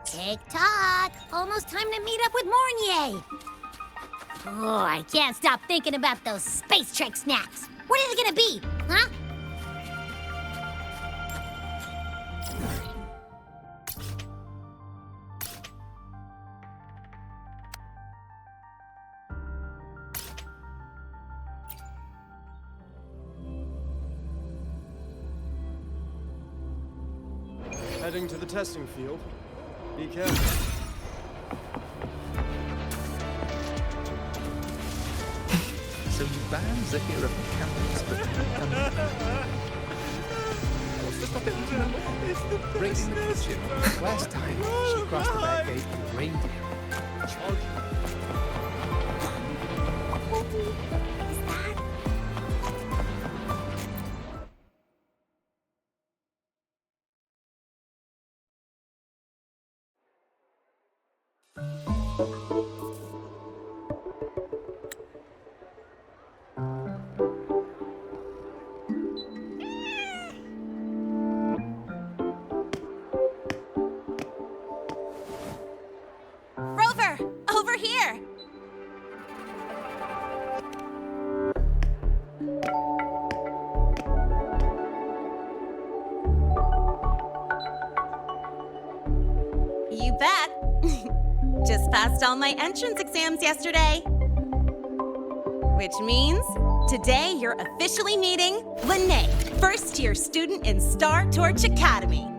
Tick-tock! Almost time to meet up with Mornier! Oh, I can't stop thinking about those space Trek snacks! What is it gonna be, huh? Heading to the testing field. Be careful. So you banned Zahira from campus, but what's the topic? Raising the kitchen. Last time, she crossed the back gate with a reindeer. Rover, over here! You bet. Just passed all my entrance exams yesterday. Which means today you're officially meeting Lene, first-year student in Star Torch Academy.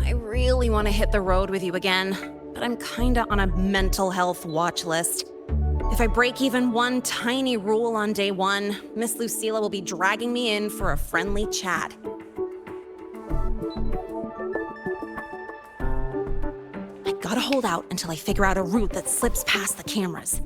I really want to hit the road with you again, but I'm kinda on a mental health watch list. If I break even one tiny rule on day one, Miss Lucilla will be dragging me in for a friendly chat. I gotta hold out until I figure out a route that slips past the cameras.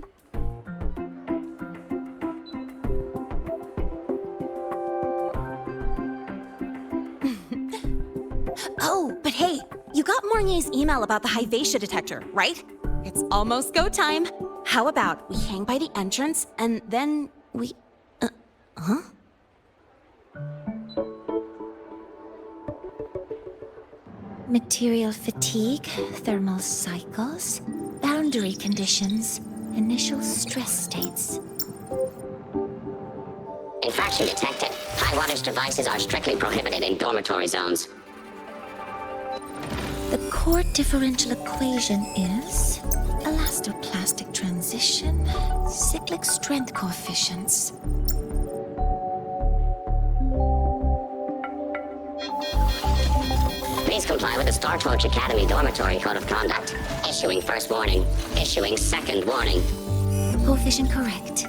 Oh, but hey, you got Mornier's email about the Hyvatia detector, right? It's almost go time. How about we hang by the entrance and then we... huh? Material fatigue, thermal cycles, boundary conditions, initial stress states. Infraction detected. High wattage devices are strictly prohibited in dormitory zones. The core differential equation is elastoplastic transition, cyclic strength coefficients. Please comply with the Star Torch Academy Dormitory Code of Conduct. Issuing first warning. Issuing second warning. Coefficient correct.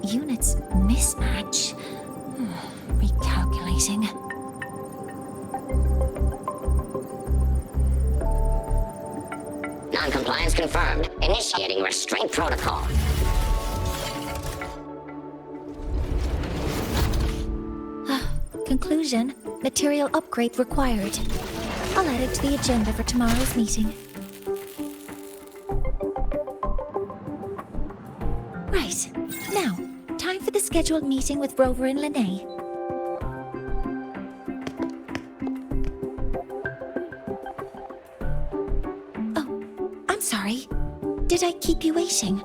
Units mismatch. Recalculating. Non-compliance confirmed. Initiating restraint protocol. Conclusion, material upgrade required. I'll add it to the agenda for tomorrow's meeting. Right, now, time for the scheduled meeting with Rover and Lene. Oh, I'm sorry. Did I keep you waiting?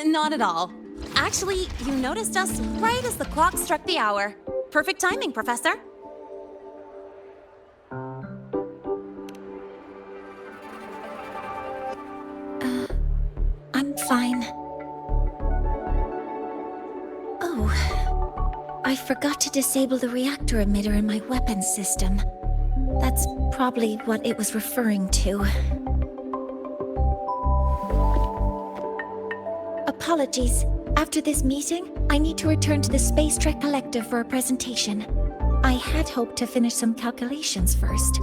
Not at all. Actually, you noticed us right as the clock struck the hour. Perfect timing, Professor. fine. Oh, I forgot to disable the reactor emitter in my weapons system. That's probably what it was referring to. Apologies. After this meeting, I need to return to the Space Trek Collective for a presentation. I had hoped to finish some calculations first.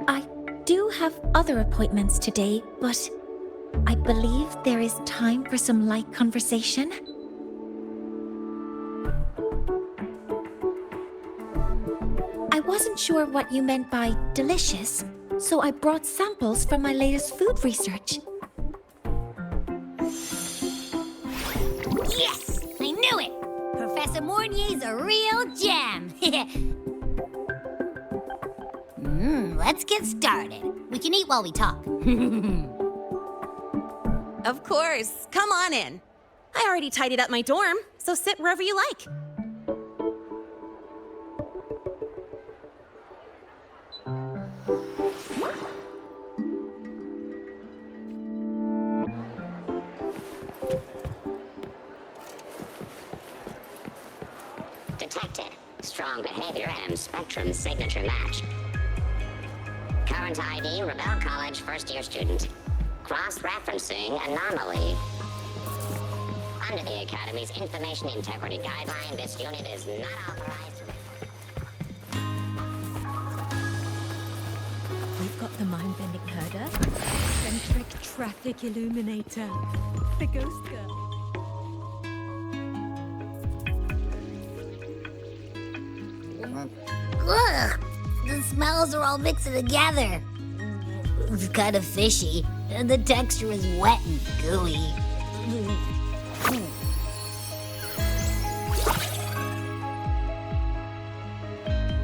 I do have other appointments today, but I believe there is time for some light conversation. I wasn't sure what you meant by delicious, so I brought samples from my latest food research. Yes! I knew it! Professor Mornier's a real gem! Let's get started. We can eat while we talk. Of course. Come on in. I already tidied up my dorm, so sit wherever you like. Detected. Strong behavior and spectrum signature match. Current ID, Rebel College first-year student. Cross-referencing anomaly. Under the Academy's Information Integrity Guideline, this unit is not authorized. We've got the mind-bending herder, eccentric traffic illuminator, the ghost girl. Ugh! The smells are all mixed together. It's kind of fishy, and the texture is wet and gooey.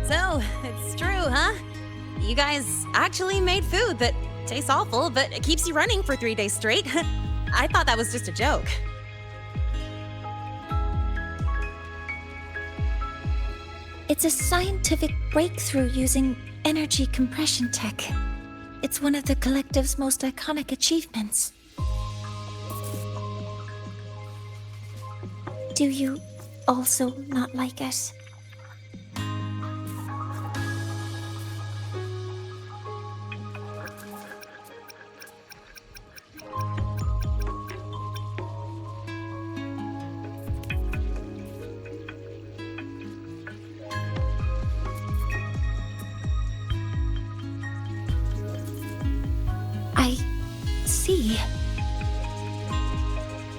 So, it's true, huh? You guys actually made food that tastes awful, but it keeps you running for 3 days straight. I thought that was just a joke. It's a scientific breakthrough using energy compression tech. It's one of the Collective's most iconic achievements. Do you also not like it?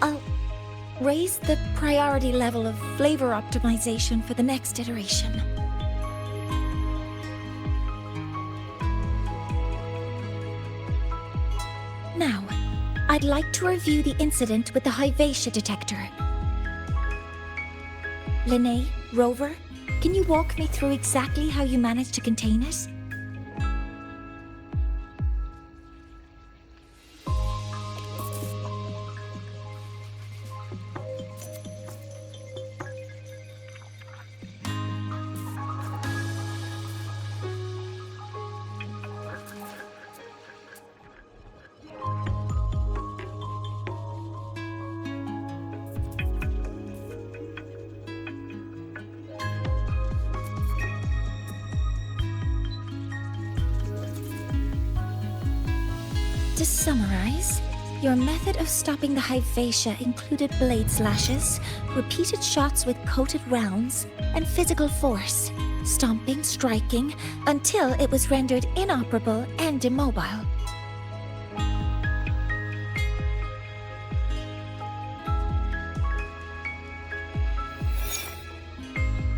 I'll raise the priority level of flavor optimization for the next iteration. Now, I'd like to review the incident with the Hyvatia detector. Linnae, Rover, can you walk me through exactly how you managed to contain it? To summarize, your method of stopping the Hyvatia included blade slashes, repeated shots with coated rounds, and physical force, stomping, striking, until it was rendered inoperable and immobile.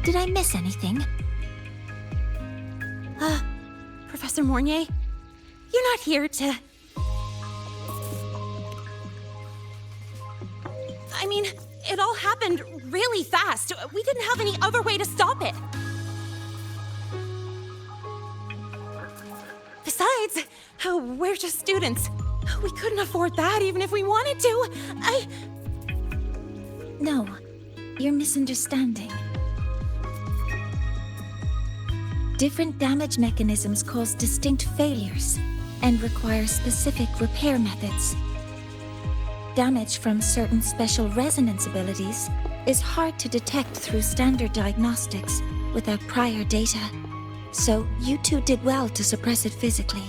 Did I miss anything? Professor Mornier, you're not here to... I mean, it all happened really fast. We didn't have any other way to stop it. Besides, we're just students. We couldn't afford that even if we wanted to. No, you're misunderstanding. Different damage mechanisms cause distinct failures and require specific repair methods. Damage from certain special resonance abilities is hard to detect through standard diagnostics without prior data, so you two did well to suppress it physically.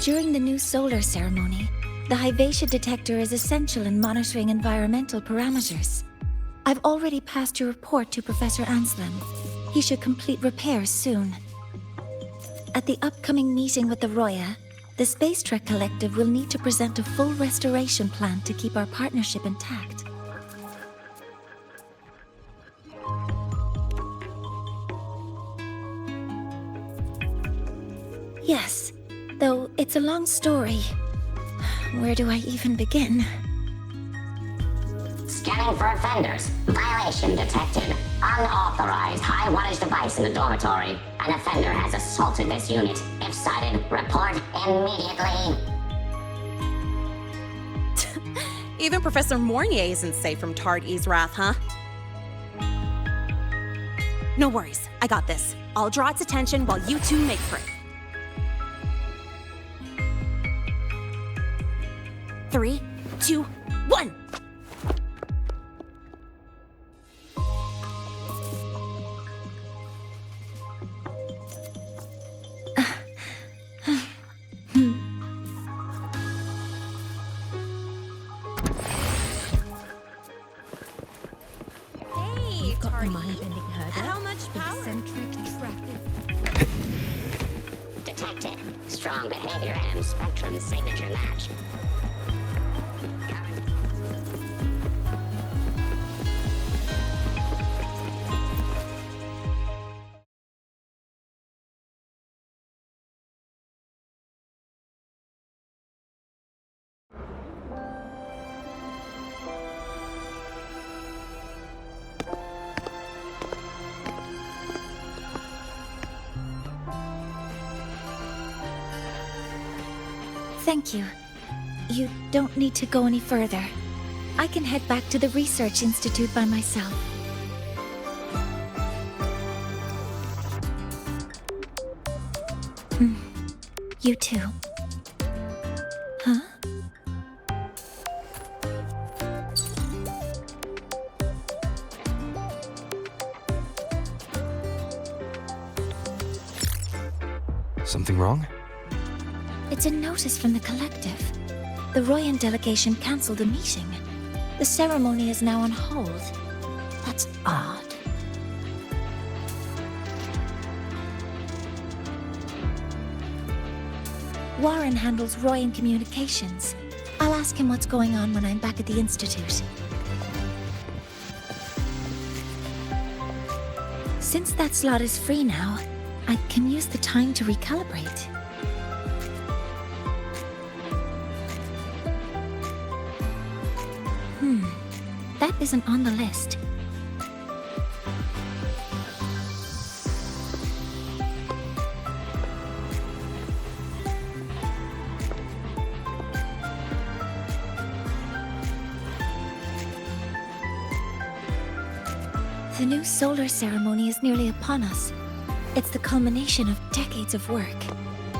During the new solar ceremony, the Hyvatia detector is essential in monitoring environmental parameters. I've already passed your report to Professor Anslem. He should complete repairs soon. At the upcoming meeting with the Roya, the Space Trek Collective will need to present a full restoration plan to keep our partnership intact. Yes, though it's a long story. Where do I even begin? Scanning for offenders. Violation detected. Unauthorized high-wattage device in the dormitory. An offender has assaulted this unit. If sighted, report immediately. Even Professor Mornier isn't safe from Tard-E's wrath, huh? No worries, I got this. I'll draw its attention while you two make for it. 3, 2, 1! Hey, Tardy. Mind-bending herder. How much power? Eccentric traffic. Detected. Strong behavior and spectrum signature match. Thank you. You don't need to go any further. I can head back to the Research Institute by myself. You too. Huh? Something wrong? It's a notice from the Collective. The Royan delegation cancelled a meeting. The ceremony is now on hold. That's odd. Warren handles Royan communications. I'll ask him what's going on when I'm back at the Institute. Since that slot is free now, I can use the time to recalibrate. That isn't on the list. The new solar ceremony is nearly upon us. It's the culmination of decades of work.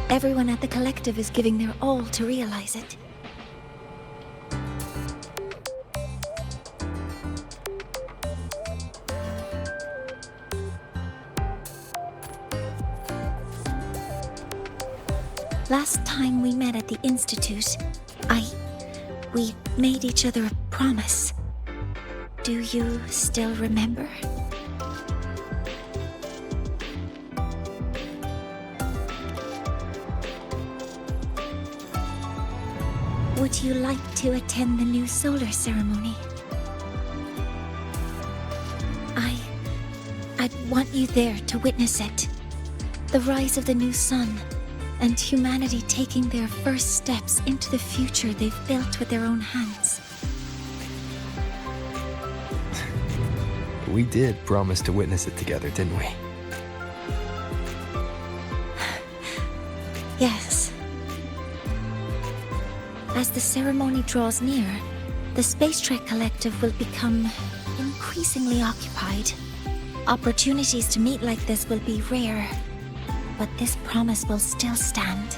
Everyone at the Collective is giving their all to realize it. Last time we met at the Institute, we made each other a promise. Do you still remember? Would you like to attend the new solar ceremony? I'd want you there to witness it. The rise of the new sun, and humanity taking their first steps into the future they've built with their own hands. We did promise to witness it together, didn't we? Yes. As the ceremony draws near, The Space Trek Collective will become increasingly occupied. Opportunities to meet like this will be rare, but this promise will still stand.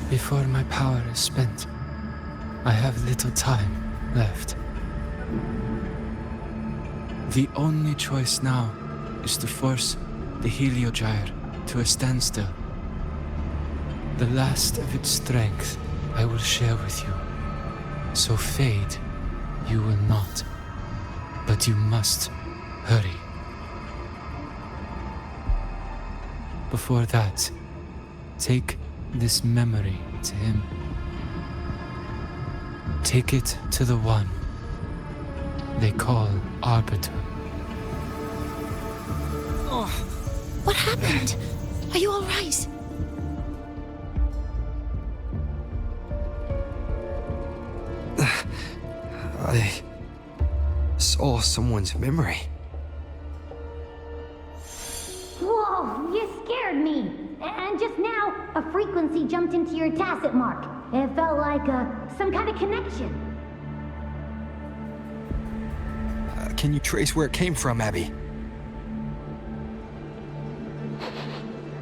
Before my power is spent, I have little time left. The only choice now is to force the Heliogyre to a standstill. The last of its strength I will share with you. So fade you will not. But you must hurry. Before that, take this memory to him. Take it to the one they call Arbiter. Oh, what happened? Are you all right? I saw someone's memory. Whoa, you scared me. And just now, a frequency jumped into your tacit mark. It felt like some kind of connection. Can you trace where it came from, Abby?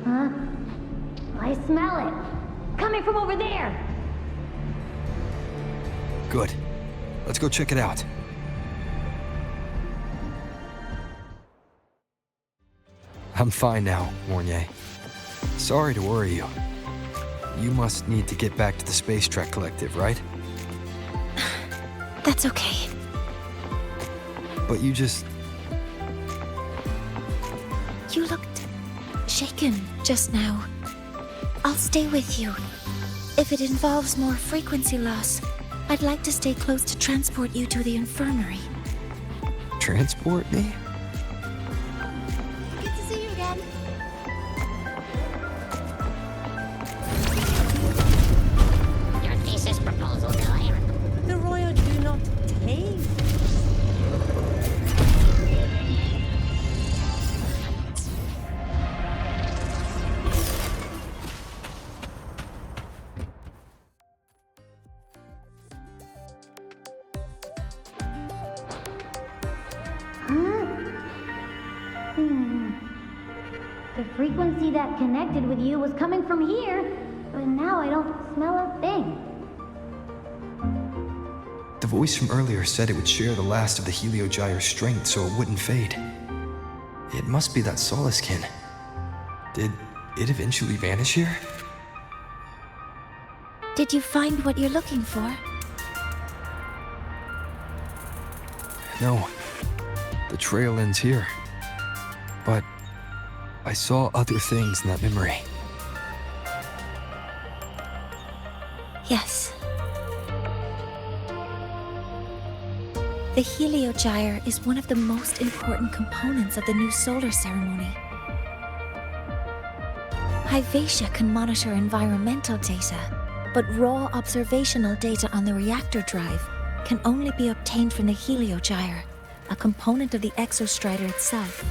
Huh? I smell it. Coming from over there. Good. Let's go check it out. I'm fine now, Mornier. Sorry to worry you. You must need to get back to the Space Trek Collective, right? That's okay. But you just... You looked shaken just now. I'll stay with you. If it involves more frequency loss, I'd like to stay close to transport you to the infirmary. Transport me? Good to see you again. Your thesis proposal, Claire. The royal do not take. The frequency that connected with you was coming from here, but now I don't smell a thing. The voice from earlier said it would share the last of the Heliogyre's strength so it wouldn't fade. It must be that Solaskin. Did it eventually vanish here? Did you find what you're looking for? No. The trail ends here. But I saw other things in that memory. Yes. The Heliogyre is one of the most important components of the new solar ceremony. Hyvatia can monitor environmental data, but raw observational data on the reactor drive can only be obtained from the Heliogyre, a component of the exostrider itself.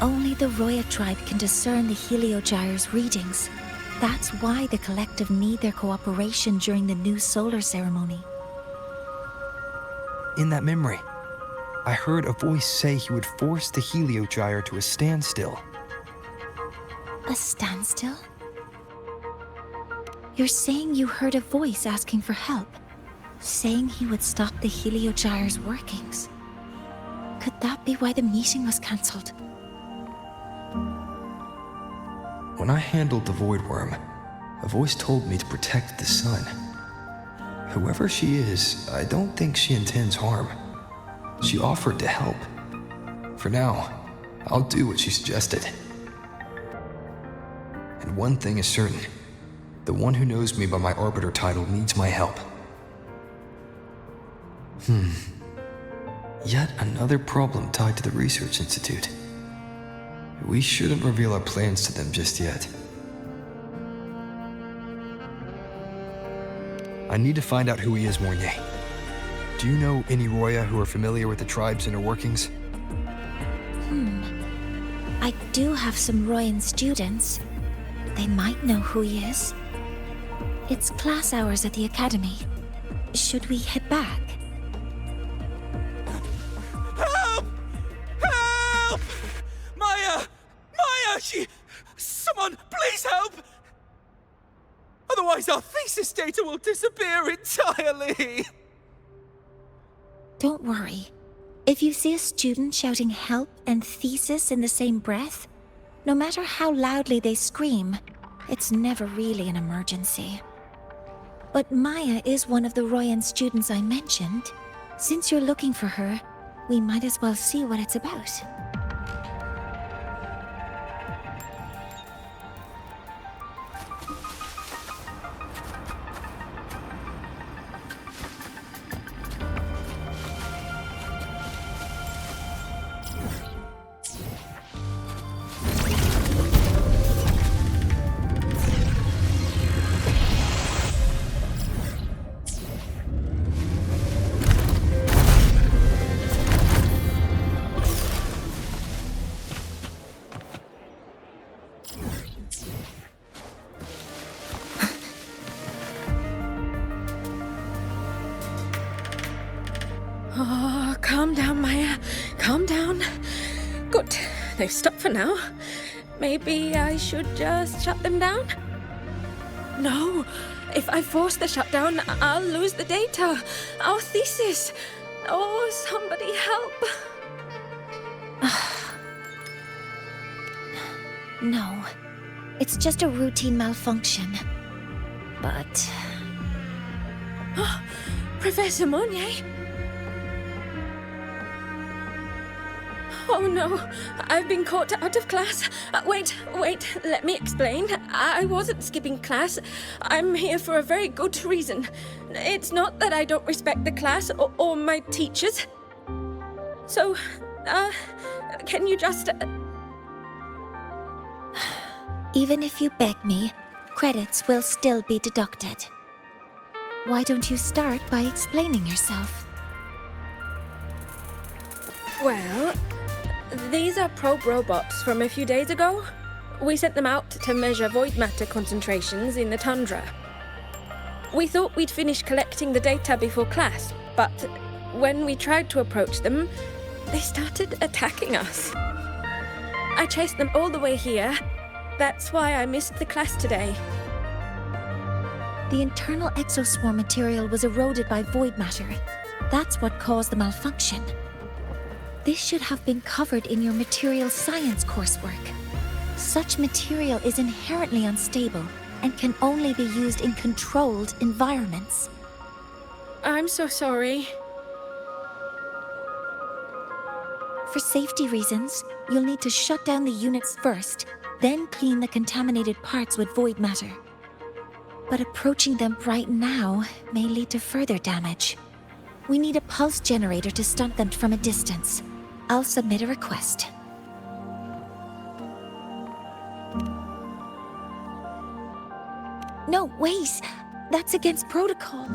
Only the Roya tribe can discern the Heliogyre's readings. That's why the collective need their cooperation during the new solar ceremony. In that memory, I heard a voice say he would force the Heliogyre to a standstill. A standstill? You're saying you heard a voice asking for help, saying he would stop the Heliogyre's workings. Could that be why the meeting was cancelled? When I handled the Void Worm, a voice told me to protect the sun. Whoever she is, I don't think she intends harm. She offered to help. For now, I'll do what she suggested. And one thing is certain. The one who knows me by my Arbiter title needs my help. Yet another problem tied to the Research Institute. We shouldn't reveal our plans to them just yet. I need to find out who he is, Mornier. Do you know any Roya who are familiar with the tribe's inner workings? I do have some Royan students. They might know who he is. It's class hours at the academy. Should we head back? Help! Help! Maya! Maya! Someone, please help! Otherwise our thesis data will disappear entirely! Don't worry. If you see a student shouting help and thesis in the same breath, no matter how loudly they scream, it's never really an emergency. But Maya is one of the Royan students I mentioned. Since you're looking for her, we might as well see what it's about. Oh, calm down, Maya. Calm down. Good. They've stopped for now. Maybe I should just shut them down? No. If I force the shutdown, I'll lose the data. Our thesis. Oh, somebody help. No. It's just a routine malfunction. But... Professor Monnier? Oh no, I've been caught out of class. Wait, let me explain. I wasn't skipping class. I'm here for a very good reason. It's not that I don't respect the class or my teachers. So, can you just... Even if you beg me, credits will still be deducted. Why don't you start by explaining yourself? Well, these are probe robots from a few days ago. We sent them out to measure void matter concentrations in the tundra. We thought we'd finish collecting the data before class, but when we tried to approach them, they started attacking us. I chased them all the way here. That's why I missed the class today. The internal exoswarm material was eroded by void matter. That's what caused the malfunction. This should have been covered in your material science coursework. Such material is inherently unstable and can only be used in controlled environments. I'm so sorry. For safety reasons, you'll need to shut down the units first, then clean the contaminated parts with void matter. But approaching them right now may lead to further damage. We need a pulse generator to stun them from a distance. I'll submit a request. No, wait! That's against protocol.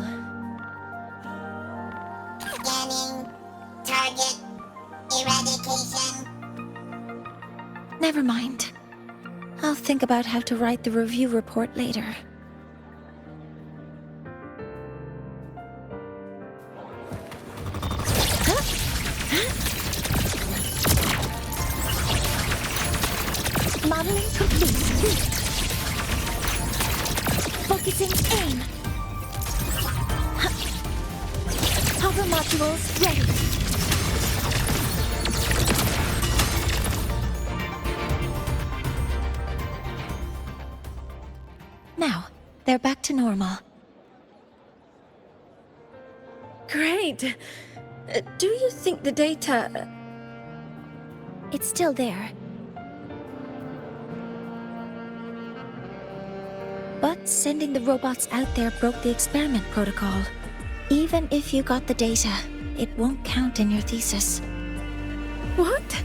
Scanning. Target. Eradication. Never mind. I'll think about how to write the review report later. Modeling complete. Focusing aim. Hover modules ready. Now, they're back to normal. Great. Do you think the data... It's still there. But sending the robots out there broke the experiment protocol. Even if you got the data, it won't count in your thesis. What?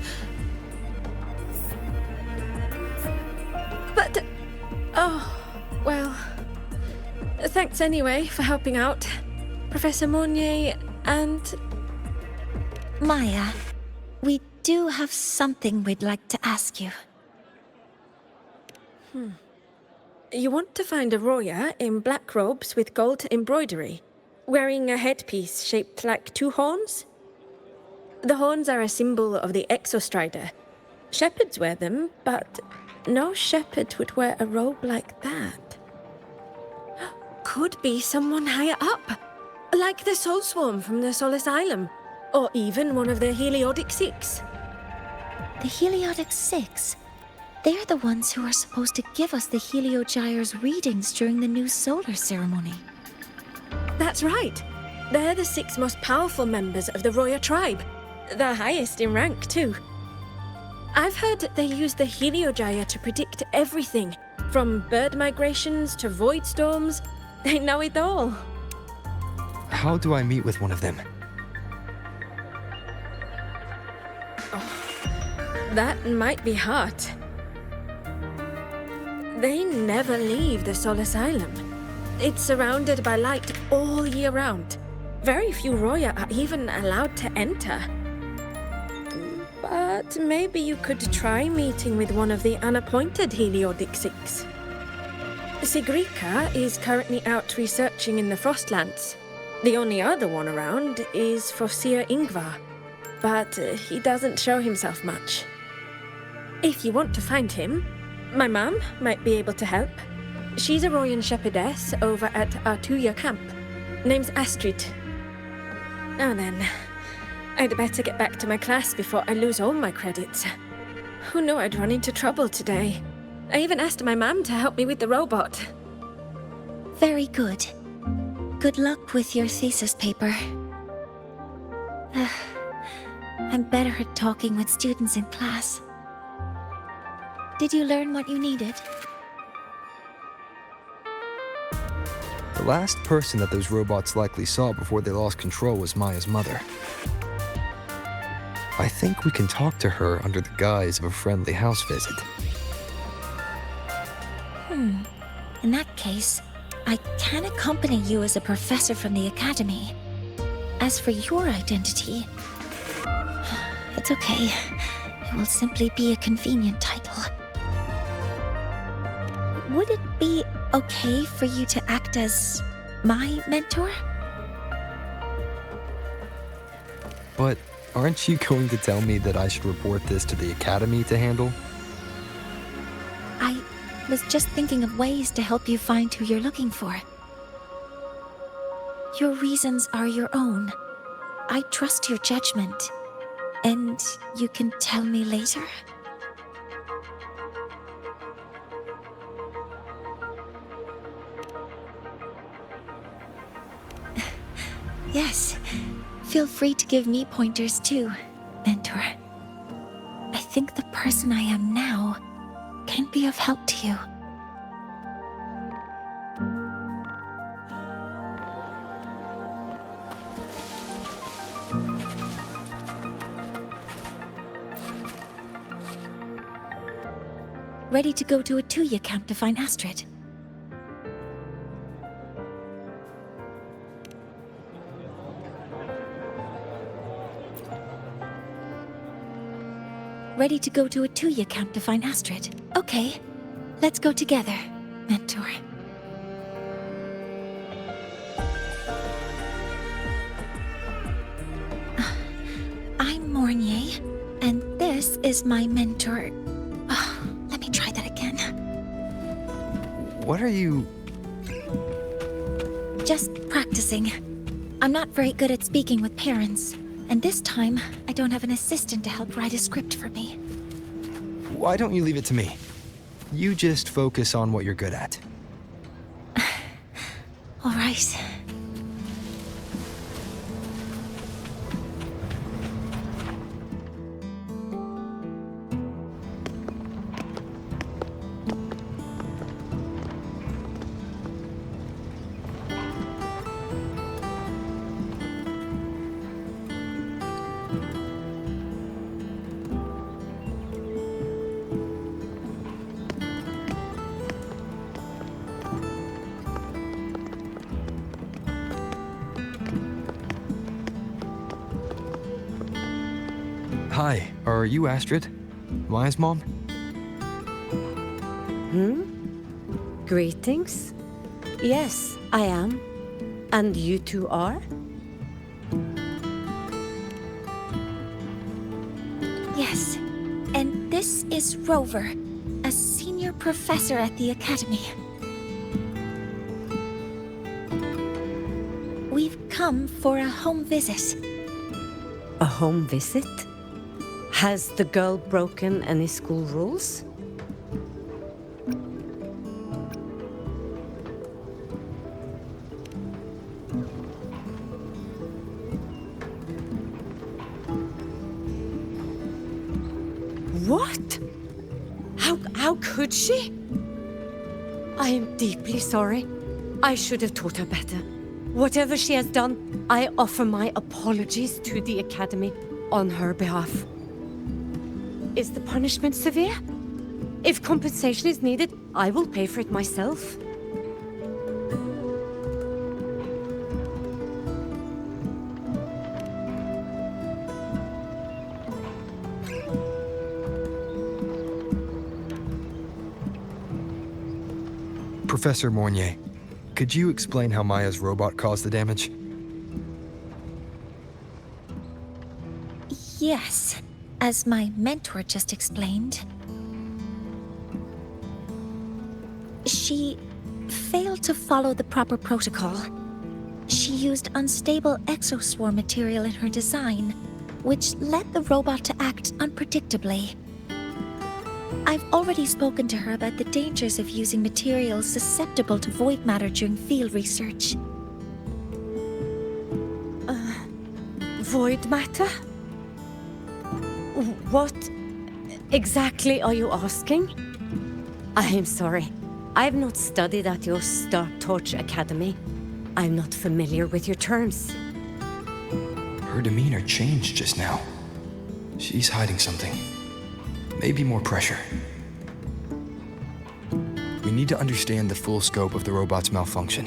But... Oh, well... Thanks anyway for helping out. Professor Monnier, And Maya, we do have something we'd like to ask you. you want to find a Roya in black robes with gold embroidery, wearing a headpiece shaped like two horns? The horns are a symbol of the Exostrider. Shepherds wear them, but no shepherd would wear a robe like that. Could be someone higher up, like the Soul Swarm from the Sol Asylum, or even one of the Heliodic Six. The Heliodic Six? They're the ones who are supposed to give us the Heliogyre's readings during the new solar ceremony. That's right. They're the 6 most powerful members of the Roya tribe. The highest in rank, too. I've heard they use the Heliogyre to predict everything, from bird migrations to void storms. They know it all. How do I meet with one of them? That might be hard. They never leave the Sol Asylum. It's surrounded by light all year round. Very few Roya are even allowed to enter. But maybe you could try meeting with one of the unappointed Heliodic Six. Sigrika is currently out researching in the Frostlands. The only other one around is Fossir Ingvar, but he doesn't show himself much. If you want to find him, my mum might be able to help. She's a Royan shepherdess over at Artuya camp. Name's Astrid. Now then, I'd better get back to my class before I lose all my credits. Who knew I'd run into trouble today? I even asked my mum to help me with the robot. Very good. Good luck with your thesis paper. I'm better at talking with students in class. Did you learn what you needed? The last person that those robots likely saw before they lost control was Maya's mother. I think we can talk to her under the guise of a friendly house visit. In that case, I can accompany you as a professor from the academy. As for your identity, it's okay. It will simply be a convenient title. Would it be okay for you to act as my mentor? But aren't you going to tell me that I should report this to the academy to handle? I was just thinking of ways to help you find who you're looking for. Your reasons are your own. I trust your judgment. And you can tell me later? Yes. Feel free to give me pointers too, mentor. I think the person I am now can be of help to you. Ready to go to a Tuya camp to find Astrid? Ready to go to a Tuya camp to find Astrid? Okay, let's go together, mentor. I'm Mornier, and this is my mentor. Let me try that again. What are you... Just practicing. I'm not very good at speaking with parents. And this time, I don't have an assistant to help write a script for me. Why don't you leave it to me? You just focus on what you're good at. All right. Hi, are you Astrid? Maya's mom? Greetings. Yes, I am. And you two are? Yes. And this is Rover, a senior professor at the Academy. We've come for a home visit. A home visit? Has the girl broken any school rules? What? How could she? I am deeply sorry. I should have taught her better. Whatever she has done, I offer my apologies to the Academy on her behalf. Is the punishment severe? If compensation is needed, I will pay for it myself. Professor Mornier, could you explain how Maya's robot caused the damage? Yes, as my mentor just explained. She failed to follow the proper protocol. She used unstable exoswarm material in her design, which led the robot to act unpredictably. I've already spoken to her about the dangers of using materials susceptible to void matter during field research. Void matter? What exactly are you asking? I am sorry. I have not studied at your Star Torch Academy. I'm not familiar with your terms. Her demeanor changed just now. She's hiding something. Maybe more pressure. We need to understand the full scope of the robot's malfunction.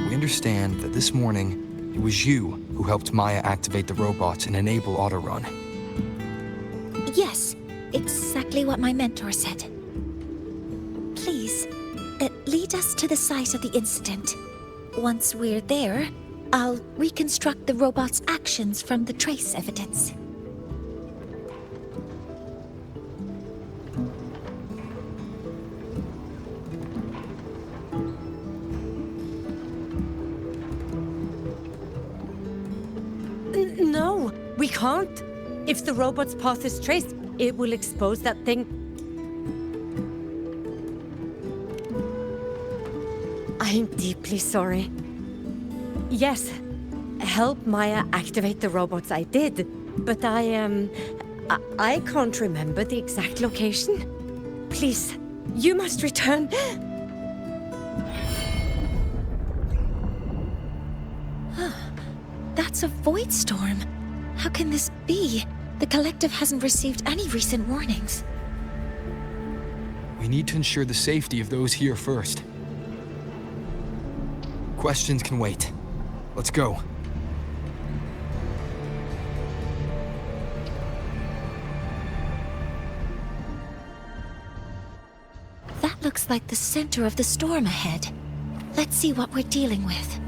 We understand that this morning, it was you who helped Maya activate the robots and enable autorun. Yes, exactly what my mentor said. Please, lead us to the site of the incident. Once we're there, I'll reconstruct the robot's actions from the trace evidence. No, we can't. If the robot's path is traced, it will expose that thing. I am deeply sorry. Yes, help Maya activate the robots I did, but I can't remember the exact location. Please, you must return. That's a void storm. How can this be? The collective hasn't received any recent warnings. We need to ensure the safety of those here first. Questions can wait. Let's go. That looks like the center of the storm ahead. Let's see what we're dealing with.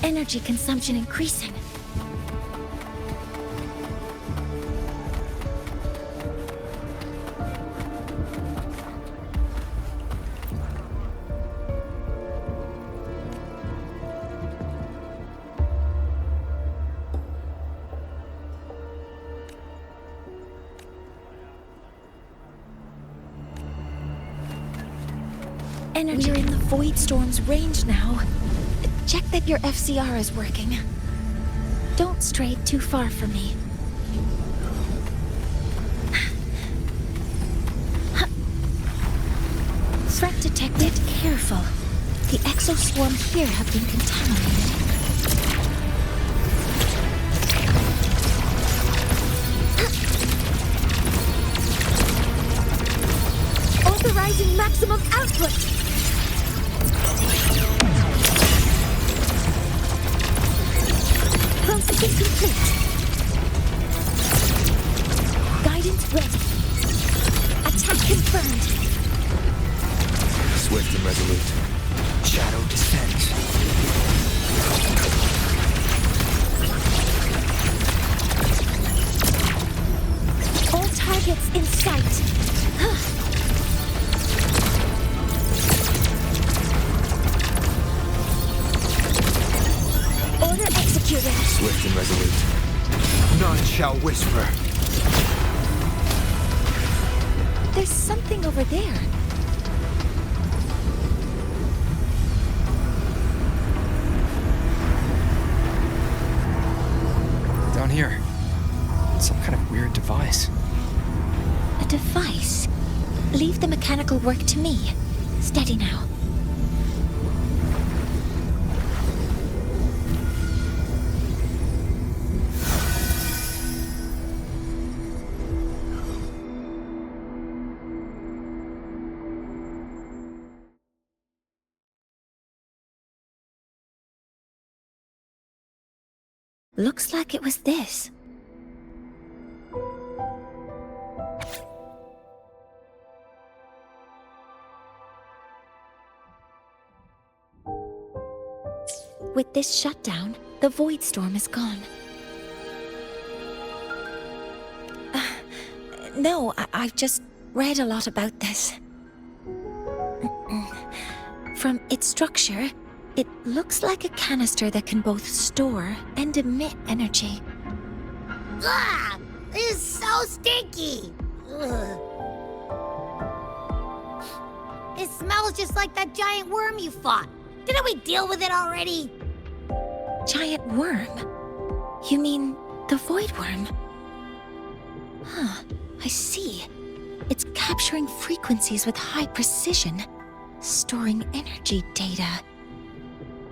Energy consumption increasing. We're in the void storm's range now. Check that your FCR is working. Don't stray too far from me. Threat detected. Careful. The exoswarm here have been contaminated. Authorizing maximum output! Processing complete. Guidance ready. Attack confirmed. Swift and resolute. Shadow descends. All targets in sight. Order executed. Swift and resolute. None shall whisper. There's something over there. Down here. Some kind of weird device. A device? Leave the mechanical work to me. Steady now. Looks like it was this. With this shutdown, the void storm is gone. No, I've just read a lot about this. From its structure, it looks like a canister that can both store and emit energy. Ugh! This is so stinky! Ugh. It smells just like that giant worm you fought. Didn't we deal with it already? Giant worm? You mean the void worm? Huh, I see. It's capturing frequencies with high precision, storing energy data.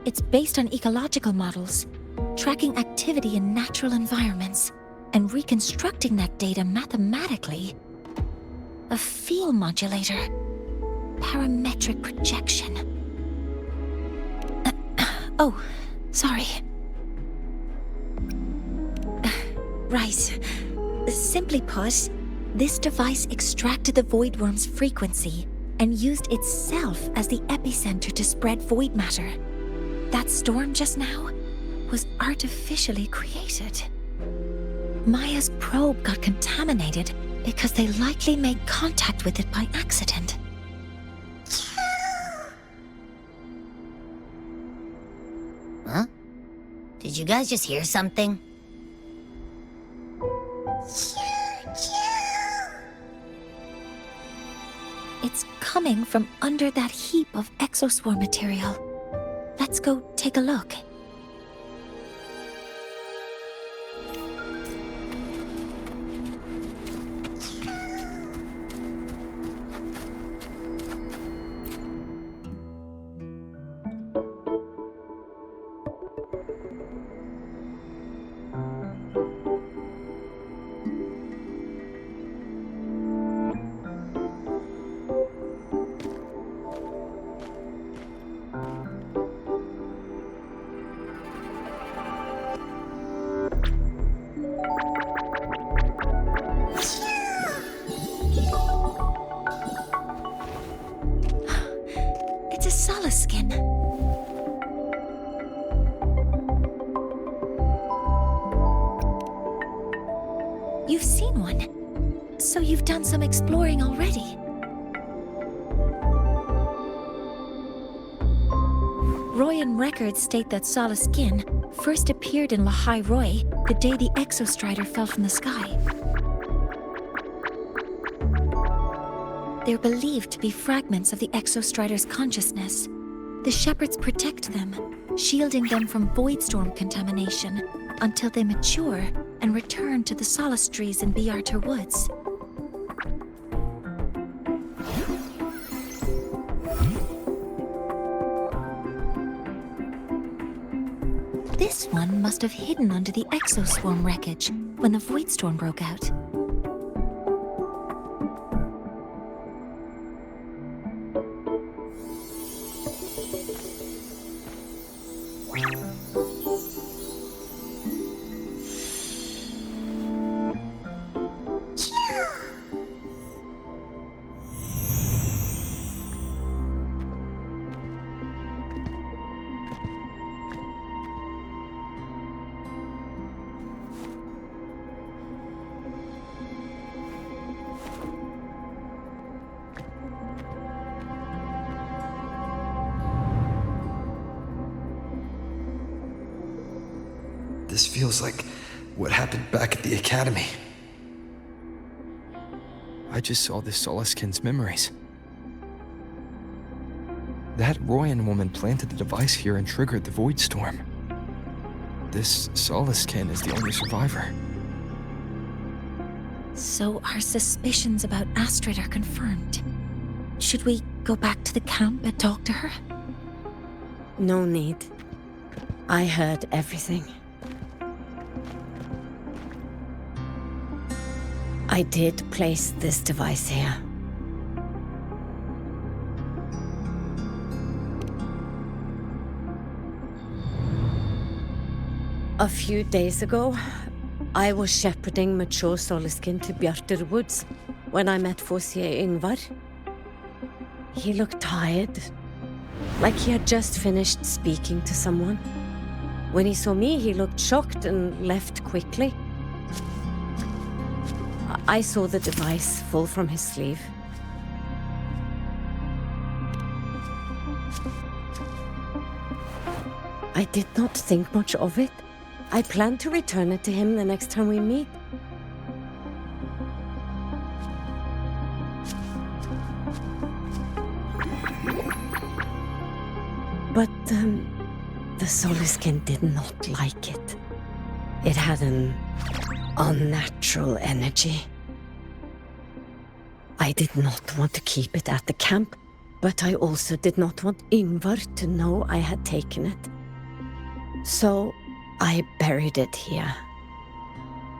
It's based on ecological models, tracking activity in natural environments, and reconstructing that data mathematically. A field modulator. Parametric projection. Oh, sorry. Right. Simply put, this device extracted the void worm's frequency and used itself as the epicenter to spread void matter. That storm just now was artificially created. Maya's probe got contaminated because they likely made contact with it by accident. Huh? Did you guys just hear something? It's coming from under that heap of exoswarm material. Let's go take a look. It's a Solace skin. You've seen one, so you've done some exploring already. Royan records state that Solace skin first appeared in Lahai Roy the day the Exostrider fell from the sky. They're believed to be fragments of the Exostrider's consciousness. The shepherds protect them, shielding them from voidstorm contamination until they mature and return to the solace trees in Biarter Woods. This one must have hidden under the exoswarm wreckage when the voidstorm broke out. This feels like what happened back at the academy. I just saw the Solaskin's memories. That Royan woman planted the device here and triggered the void storm. This Solaskin is the only survivor. So our suspicions about Astrid are confirmed. Should we go back to the camp and talk to her? No need. I heard everything. I did place this device here. A few days ago, I was shepherding mature Solaskin to Biarter Woods when I met Forcier Ingvar. He looked tired, like he had just finished speaking to someone. When he saw me, he looked shocked and left quickly. I saw the device fall from his sleeve. I did not think much of it. I plan to return it to him the next time we meet. But the Solaskin did not like it. It had an unnatural energy. I did not want to keep it at the camp, but I also did not want Ingvar to know I had taken it. So I buried it here.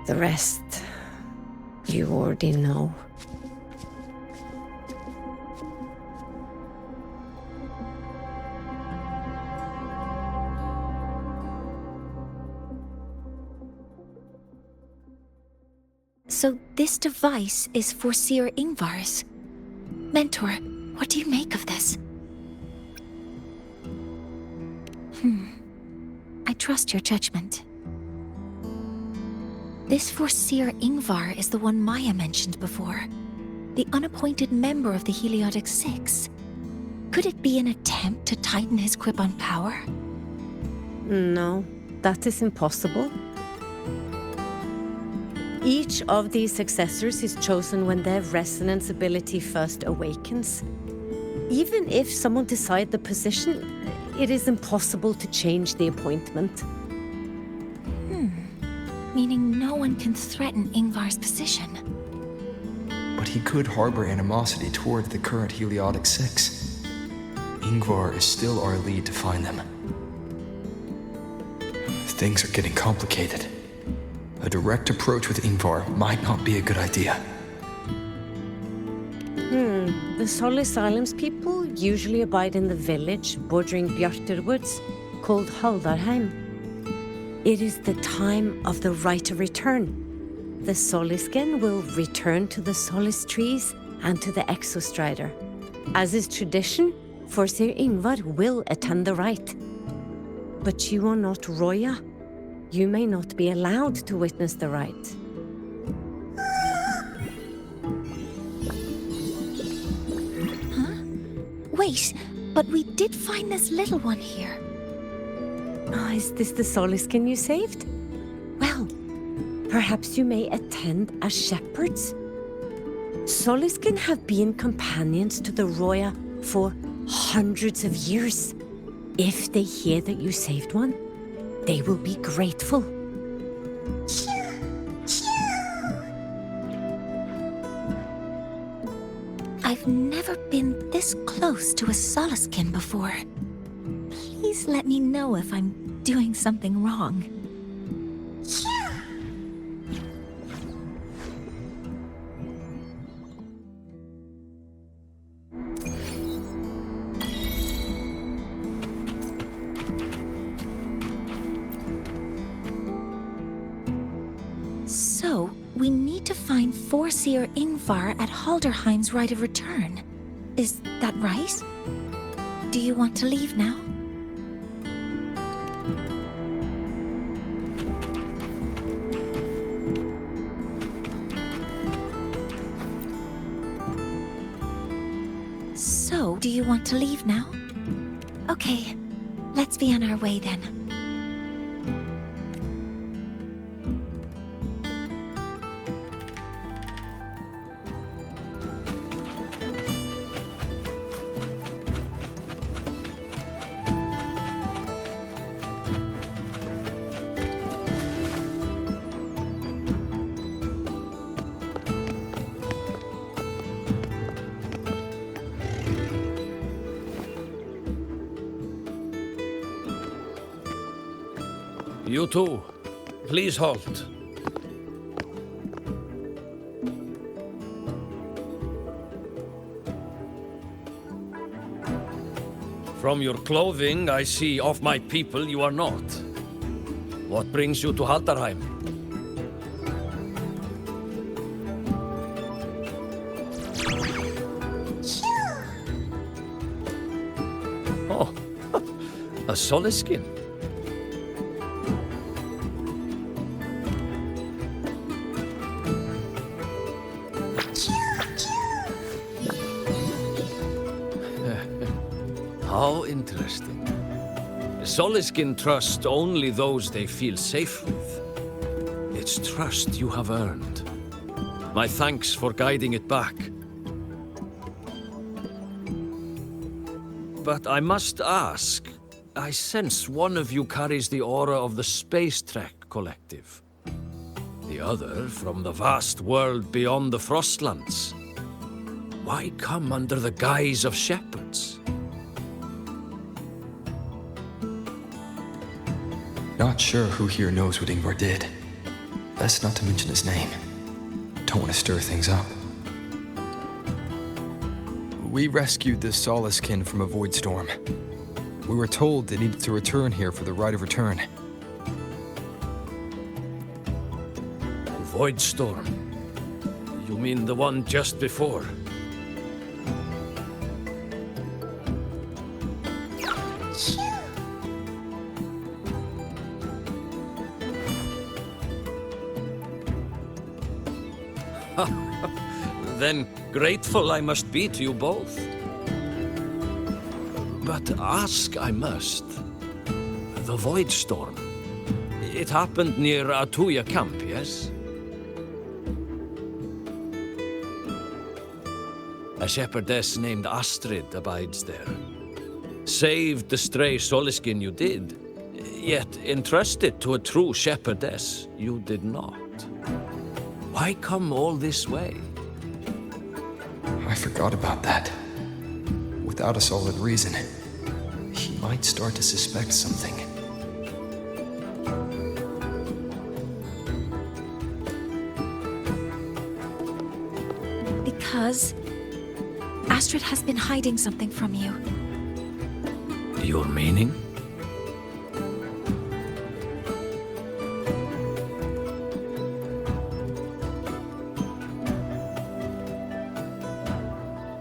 The rest, you already know. So this device is Forcier Ingvar's. Mentor, what do you make of this? I trust your judgment. This Forcier Ingvar is the one Maya mentioned before. The unappointed member of the Heliotic Six. Could it be an attempt to tighten his grip on power? No, that is impossible. Each of these successors is chosen when their resonance ability first awakens. Even if someone decides the position, it is impossible to change the appointment. Meaning no one can threaten Ingvar's position. But he could harbor animosity toward the current Heliotic Six. Ingvar is still our lead to find them. Things are getting complicated. A direct approach with Ingvar might not be a good idea. The Solis Islands people usually abide in the village bordering Biarter Woods, called Haldarheim. It is the time of the Rite of Return. The Soliskin will return to the Solis trees and to the Exostrider. As is tradition, Forcier Ingvar will attend the rite. But you are not Roya. You may not be allowed to witness the rite. Wait, but we did find this little one here. Is this the Soliskin you saved? Well, perhaps you may attend as shepherds. Soliskin have been companions to the Roya for hundreds of years. If they hear that you saved one, they will be grateful. I've never been this close to a Soliskin before. Please let me know if I'm doing something wrong. So, we need to find Forseer Ingvar at Halderheim's Right of Return. Is that right? Do you want to leave now? So, do you want to leave now? Okay, let's be on our way then. You two, please halt. From your clothing, I see of my people you are not. What brings you to Halderheim? Oh, a Soliskin. How interesting. Soliskin trust only those they feel safe with. It's trust you have earned. My thanks for guiding it back. But I must ask, I sense one of you carries the aura of the Space Trek Collective. The other from the vast world beyond the Frostlands. Why come under the guise of shepherds? Not sure who here knows what Ingvar did. Best not to mention his name. Don't want to stir things up. We rescued the Soliskin from a void storm. We were told they needed to return here for the Right of Return. Void storm? You mean the one just before? Then grateful I must be to you both. But ask I must. The Void Storm. It happened near Atuya camp, yes? A shepherdess named Astrid abides there. Saved the stray Soliskin you did, yet entrusted to a true shepherdess you did not. Why come all this way? I forgot about that. Without a solid reason, he might start to suspect something. Because Astrid has been hiding something from you. Your meaning?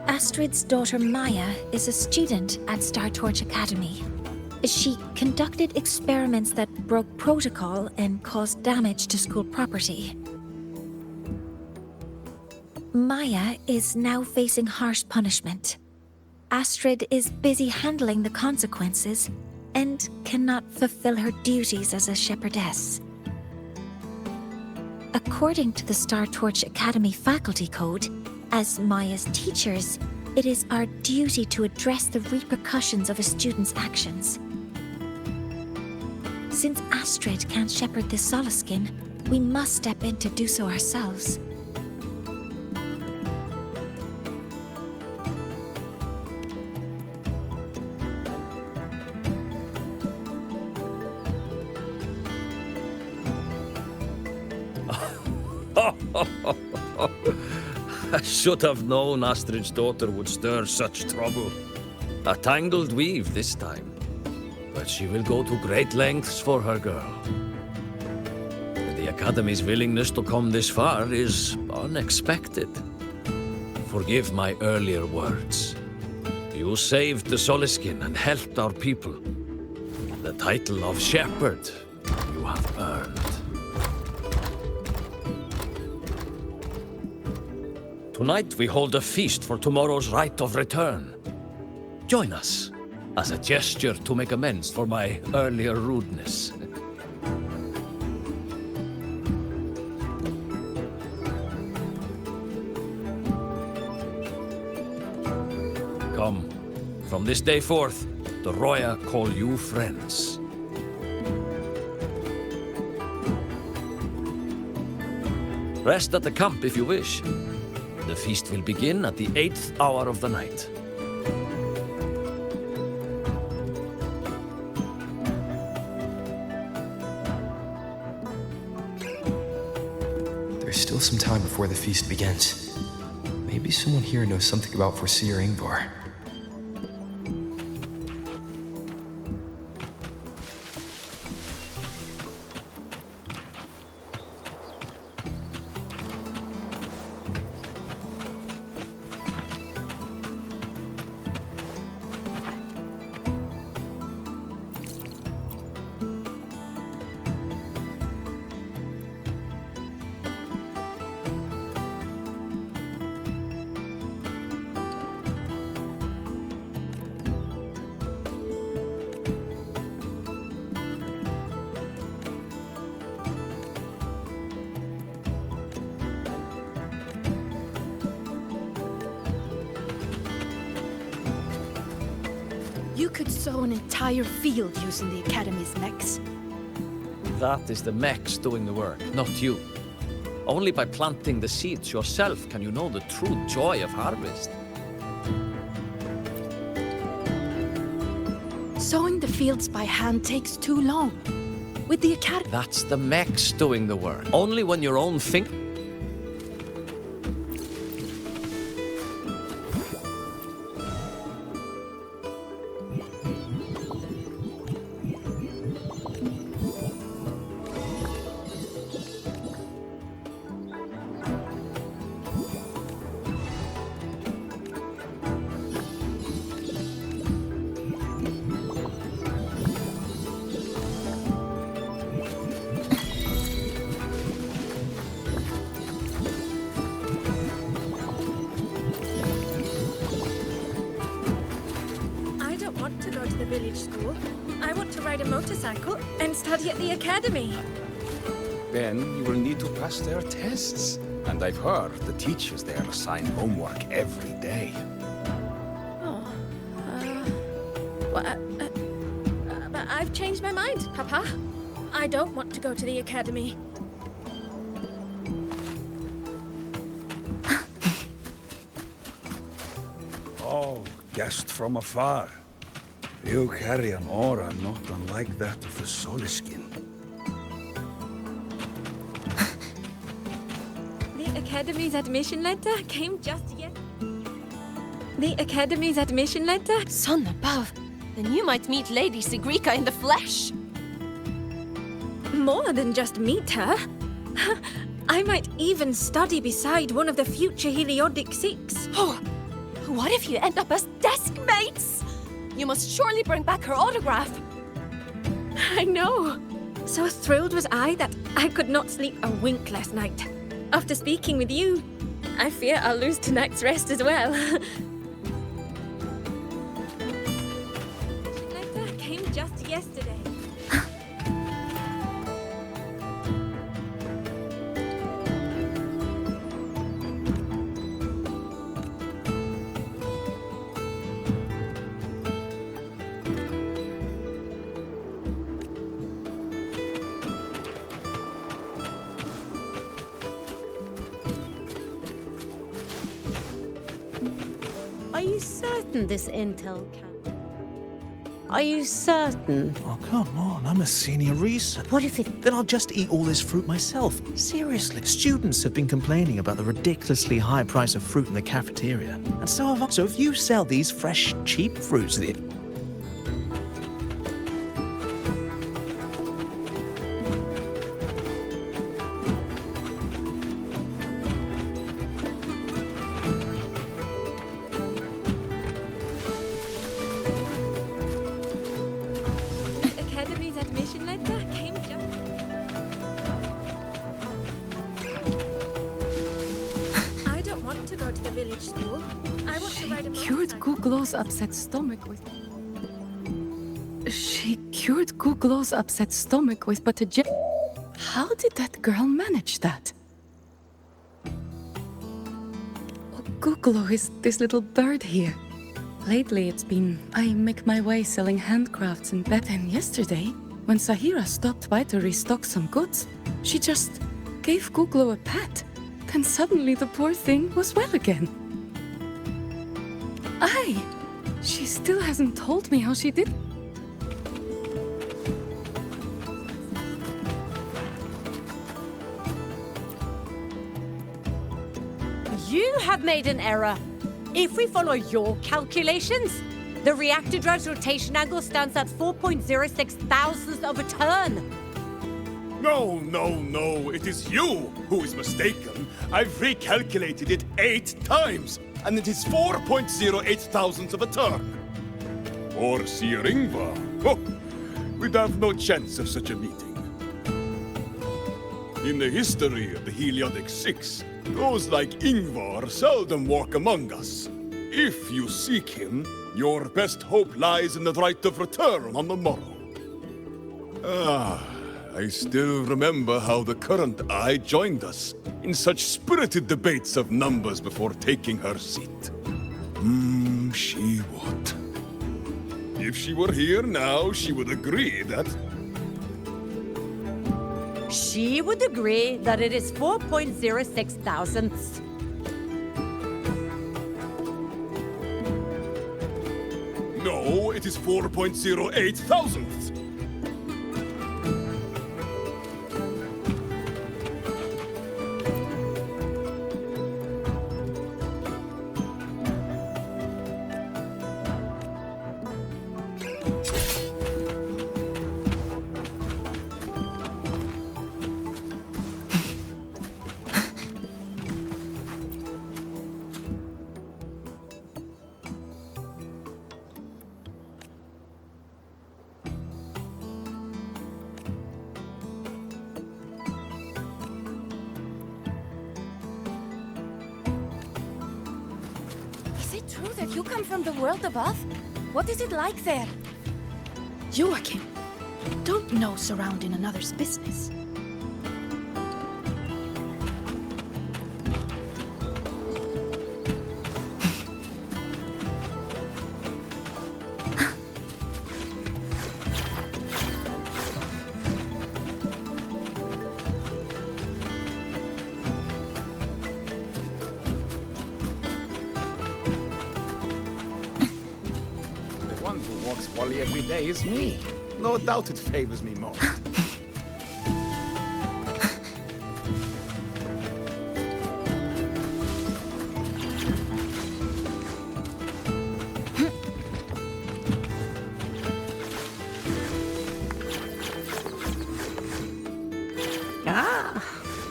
Astrid's daughter Maya is a student at Star Torch Academy. She conducted experiments that broke protocol and caused damage to school property. Maya is now facing harsh punishment. Astrid is busy handling the consequences and cannot fulfill her duties as a shepherdess. According to the Star Torch Academy faculty code, as Maya's teachers, It is our duty to address the repercussions of a student's actions. Since Astrid can't shepherd this Solaskin, we must step in to do so ourselves. I should have known Astrid's daughter would stir such trouble. A tangled weave this time. But she will go to great lengths for her girl. The Academy's willingness to come this far is unexpected. Forgive my earlier words. You saved the Solaskin and helped our people. The title of shepherd you have earned. Tonight we hold a feast for tomorrow's rite of return. Join us, as a gesture to make amends for my earlier rudeness. Come, from this day forth, the Roya call you friends. Rest at the camp if you wish. The feast will begin at the 8th hour of the night. There's still some time before the feast begins. Maybe someone here knows something about Foreseer Ingvar. You could sow an entire field using the Academy's mechs. That is the mechs doing the work, not you. Only by planting the seeds yourself can you know the true joy of harvest. Sowing the fields by hand takes too long. With the Academy... That's the mechs doing the work. Only when your own village school. I want to ride a motorcycle and study at the academy. Then you will need to pass their tests. And I've heard the teachers there assign homework every day. But I've changed my mind, Papa. I don't want to go to the academy. Oh, guest from afar. You carry an aura not unlike that of the Solaskin. The academy's admission letter came just yet. The academy's admission letter? Son above. Then you might meet Lady Sigrika in the flesh. More than just meet her. I might even study beside one of the future Heliodic Six. Oh, what if you end up as desk mates? You must surely bring back her autograph. I know. So thrilled was I that I could not sleep a wink last night. After speaking with you, I fear I'll lose tonight's rest as well. Letter came just yesterday. you certain this intel can? Are you certain? Oh, come on, I'm a senior researcher. What if it... Then I'll just eat all this fruit myself. Seriously, students have been complaining about the ridiculously high price of fruit in the cafeteria. And so have I. So if you sell these fresh, cheap fruits... Academy's admission letter came just... I don't want to go to the village school. I want to ride a Cured Googlow's upset stomach with... She cured Googlow's upset stomach with but a How did that girl manage that? Oh, Googlow is this little bird here. Lately it's been... I make my way selling handcrafts and bed. And yesterday, when Sahira stopped by to restock some goods, she just gave Googlow a pat. Then suddenly the poor thing was well again. Aye, she still hasn't told me how she did. You have made an error. If we follow your calculations, the reactor drive's rotation angle stands at 4.06 thousandths of a turn. No, it is you who is mistaken. I've recalculated it 8 times, and it is 4.08 thousandths of a turn. Or Sir Ingvar. Oh, we'd have no chance of such a meeting. In the history of the Heliodic Six, those like Ingvar seldom walk among us. If you seek him, your best hope lies in the right of return on the morrow. I still remember how the current eye joined us in such spirited debates of numbers before taking her seat. She would. If she were here now, she would agree that... She would agree that it is 4.06 thousandths. No, it is 4.08 thousandths. Is it true that you come from the world above? What is it like there? Joachim, don't nose around in another's business. Who walks Wally every day is me. No doubt it favors me most.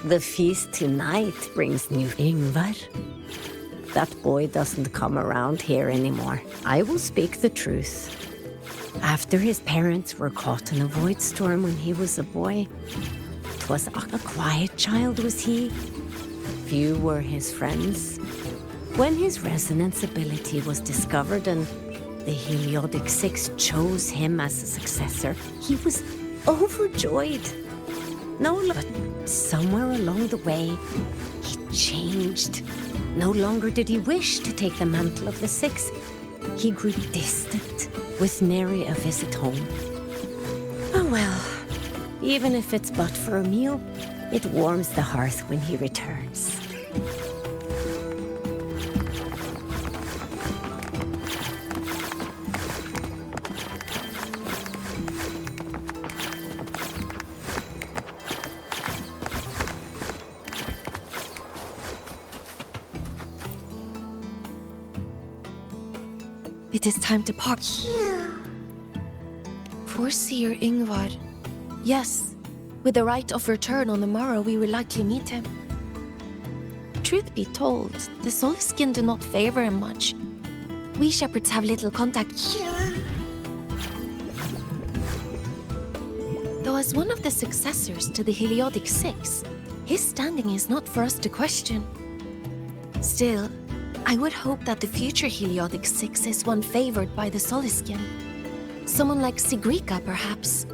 The feast tonight brings new Ingvar. That boy doesn't come around here anymore. I will speak the truth. After his parents were caught in a void storm when he was a boy, 'twas a quiet child was he. Few were his friends. When his resonance ability was discovered and the Heliodic Six chose him as a successor, he was overjoyed. But somewhere along the way, he changed. No longer did he wish to take the mantle of the Six. He grew distant, with nary a visit home. Oh well, even if it's but for a meal, it warms the hearth when he returns. It is time to part. Foreseer Ingvar. Yes, with the right of return on the morrow, we will likely meet him. Truth be told, the Soliskin do not favor him much. We shepherds have little contact. Though as one of the successors to the Heliodic Six, his standing is not for us to question. Still, I would hope that the future Heliodic Six is one favored by the Soliskin. Someone like Sigrika, perhaps.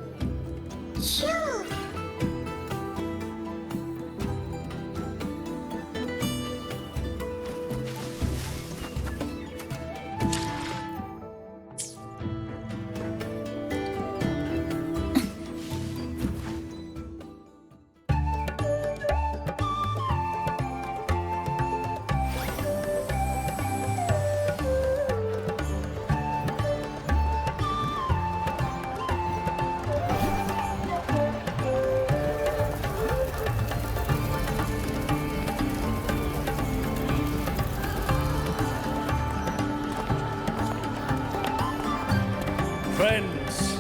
Friends,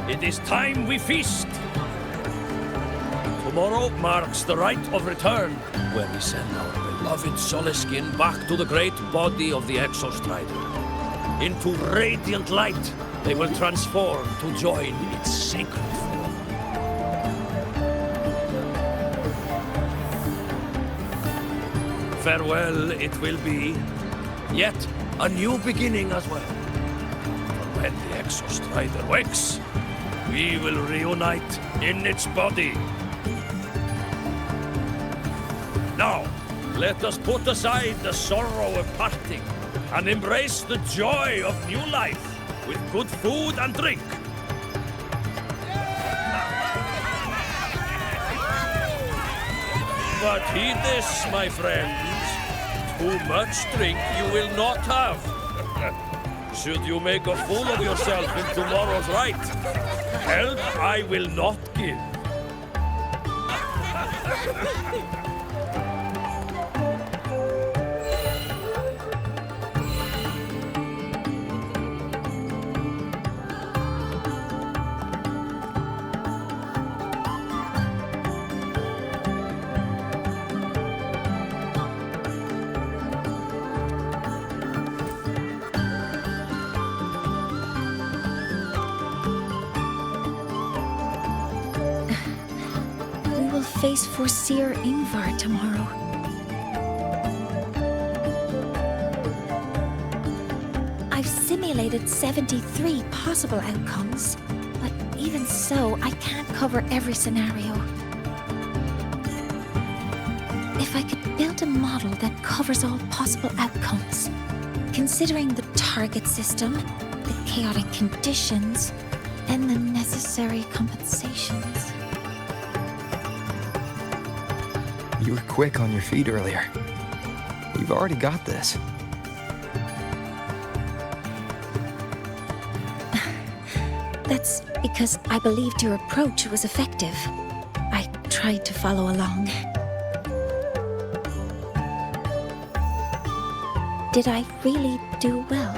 it is time we feast. Tomorrow marks the rite of return, where we send our beloved Soliskin back to the great body of the Exostrider. Into radiant light, they will transform to join its sacred form. Farewell it will be, yet a new beginning as well. When the Exostrider wakes, we will reunite in its body. Now, let us put aside the sorrow of parting and embrace the joy of new life with good food and drink. But heed this, my friends. Too much drink you will not have. Should you make a fool of yourself in tomorrow's rite, help I will not give. Face Foreseer Ingvar tomorrow. I've simulated 73 possible outcomes, but even so, I can't cover every scenario. If I could build a model that covers all possible outcomes, considering the target system, the chaotic conditions, and the necessary compensations. You were quick on your feet earlier. You've already got this. That's because I believed your approach was effective. I tried to follow along. Did I really do well?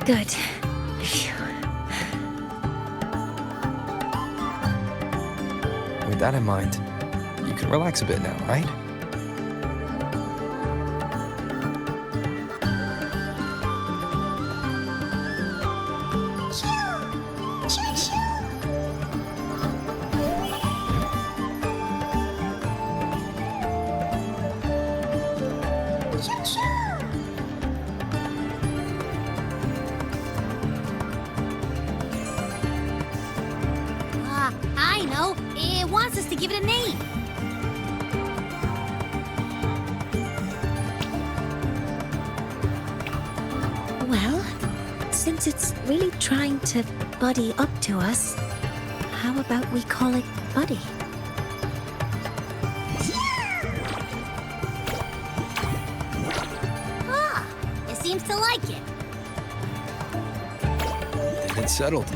Good. Phew. With that in mind, you can relax a bit now, right? I know. It wants us to give it a name. Well, since it's really trying to buddy up to us, how about we call it Buddy? Ah, it seems to like it. Then it's settled.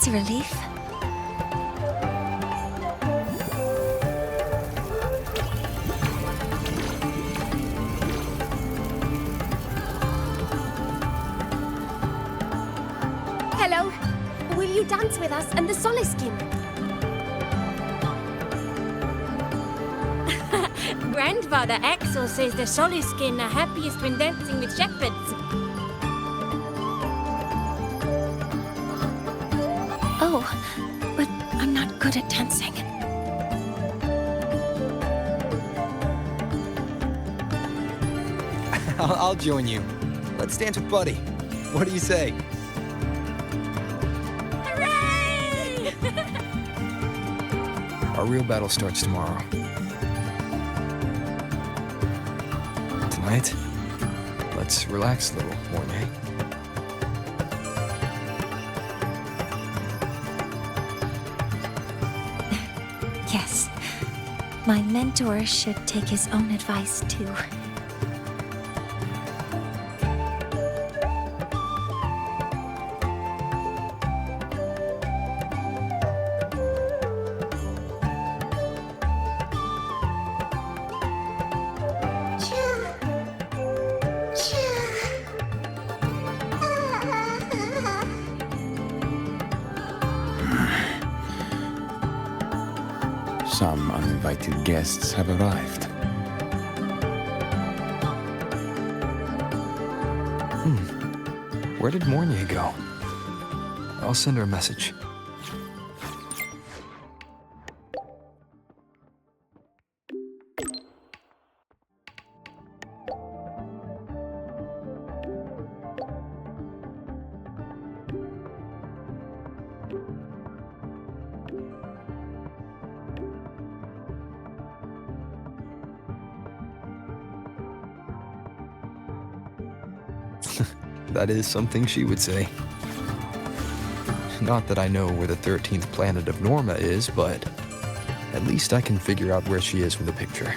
That's a relief. Hello. Will you dance with us and the Soliskin? Grandfather Axel says the Soliskin are happiest when dancing with shepherds. Oh, but I'm not good at dancing. I'll join you. Let's dance with Buddy. What do you say? Hooray! Our real battle starts tomorrow. Tonight, let's relax a little, Mornay. Yes. My mentor should take his own advice, too. Some uninvited guests have arrived. Where did Mornay go? I'll send her a message. That is something she would say. Not that I know where the 13th planet of Norma is, but at least I can figure out where she is from the picture.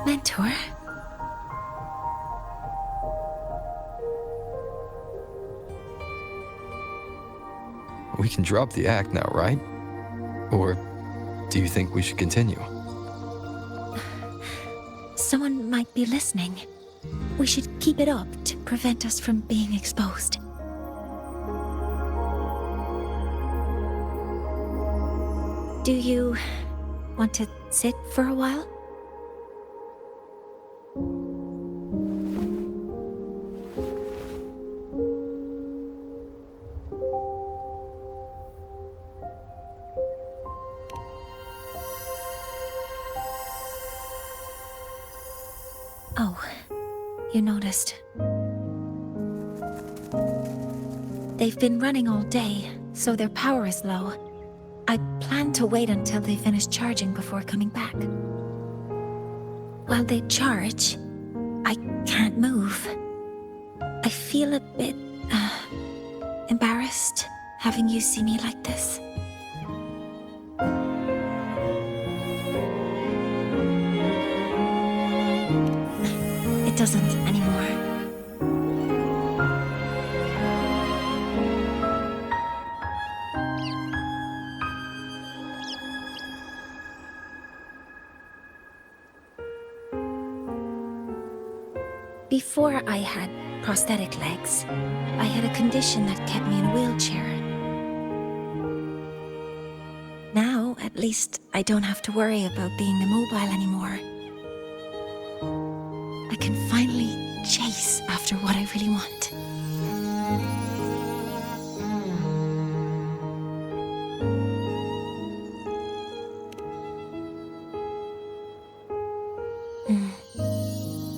Mentor? We can drop the act now, right? Or do you think we should continue? Someone might be listening. We should keep it up to prevent us from being exposed. Do you want to sit for a while? Oh, you noticed. They've been running all day, so their power is low. I plan to wait until they finish charging before coming back. While they charge, I can't move. I feel a bit embarrassed having you see me like this. It doesn't anymore. Before I had prosthetic legs, I had a condition that kept me in a wheelchair. Now, at least, I don't have to worry about being immobile anymore. I can finally chase after what I really want.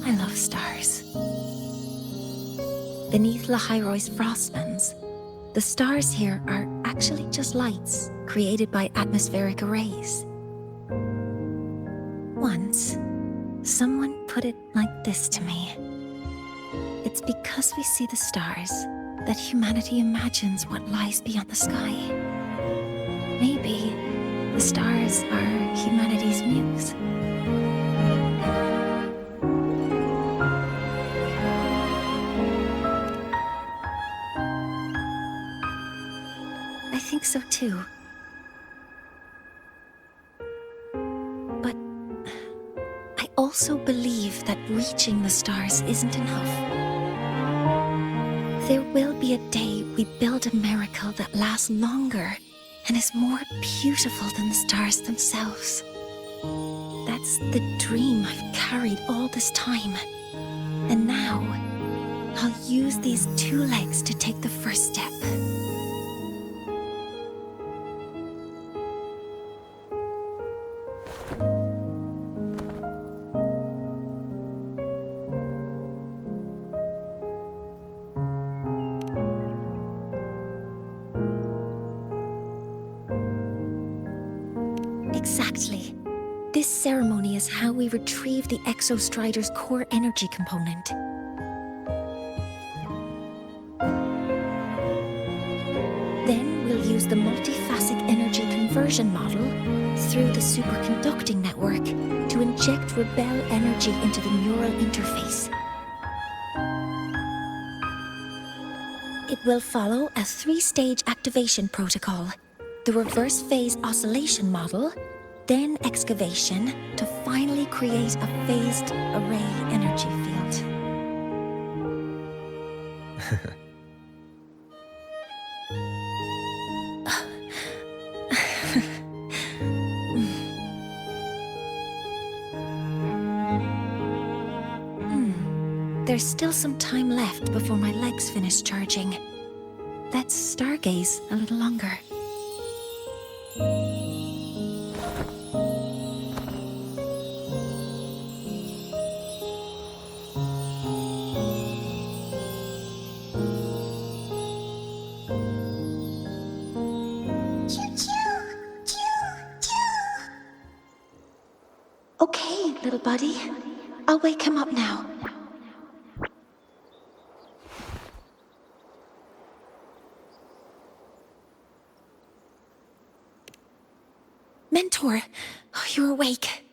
I love stars. beneath Lahairoy's frostlands, the stars here are actually just lights created by atmospheric arrays. Once, someone put it like this to me. It's because we see the stars that humanity imagines what lies beyond the sky. Maybe the stars are humanity's muse. I think so too. But I also believe that reaching the stars isn't enough. There will be a day we build a miracle that lasts longer and is more beautiful than the stars themselves. That's the dream I've carried all this time. And now, I'll use these 2 legs to take the first step. Exactly. This ceremony is how we retrieve the Exostrider's core energy component. Then we'll use the multiphasic energy conversion model through the superconducting network to inject rebel energy into the neural interface. It will follow a 3-stage activation protocol. The reverse phase oscillation model, then excavation to finally create a phased array energy field. There's still some time left before my legs finish charging. Let's stargaze a little longer. Okay, little buddy. I'll wake him up now. Mentor, you're awake.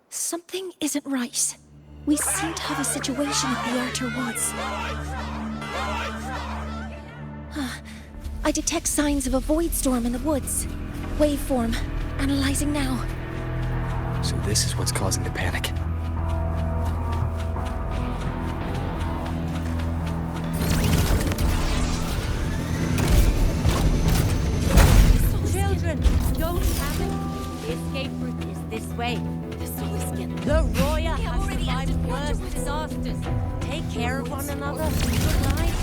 Something isn't right. We seem to have a situation at the Outer Woods. I detect signs of a void storm in the woods. Waveform. Analyzing now. So this is what's causing the panic. Children, don't panic. The escape route is this way. The Roya has survived worse disasters. Take care of one another. Good night.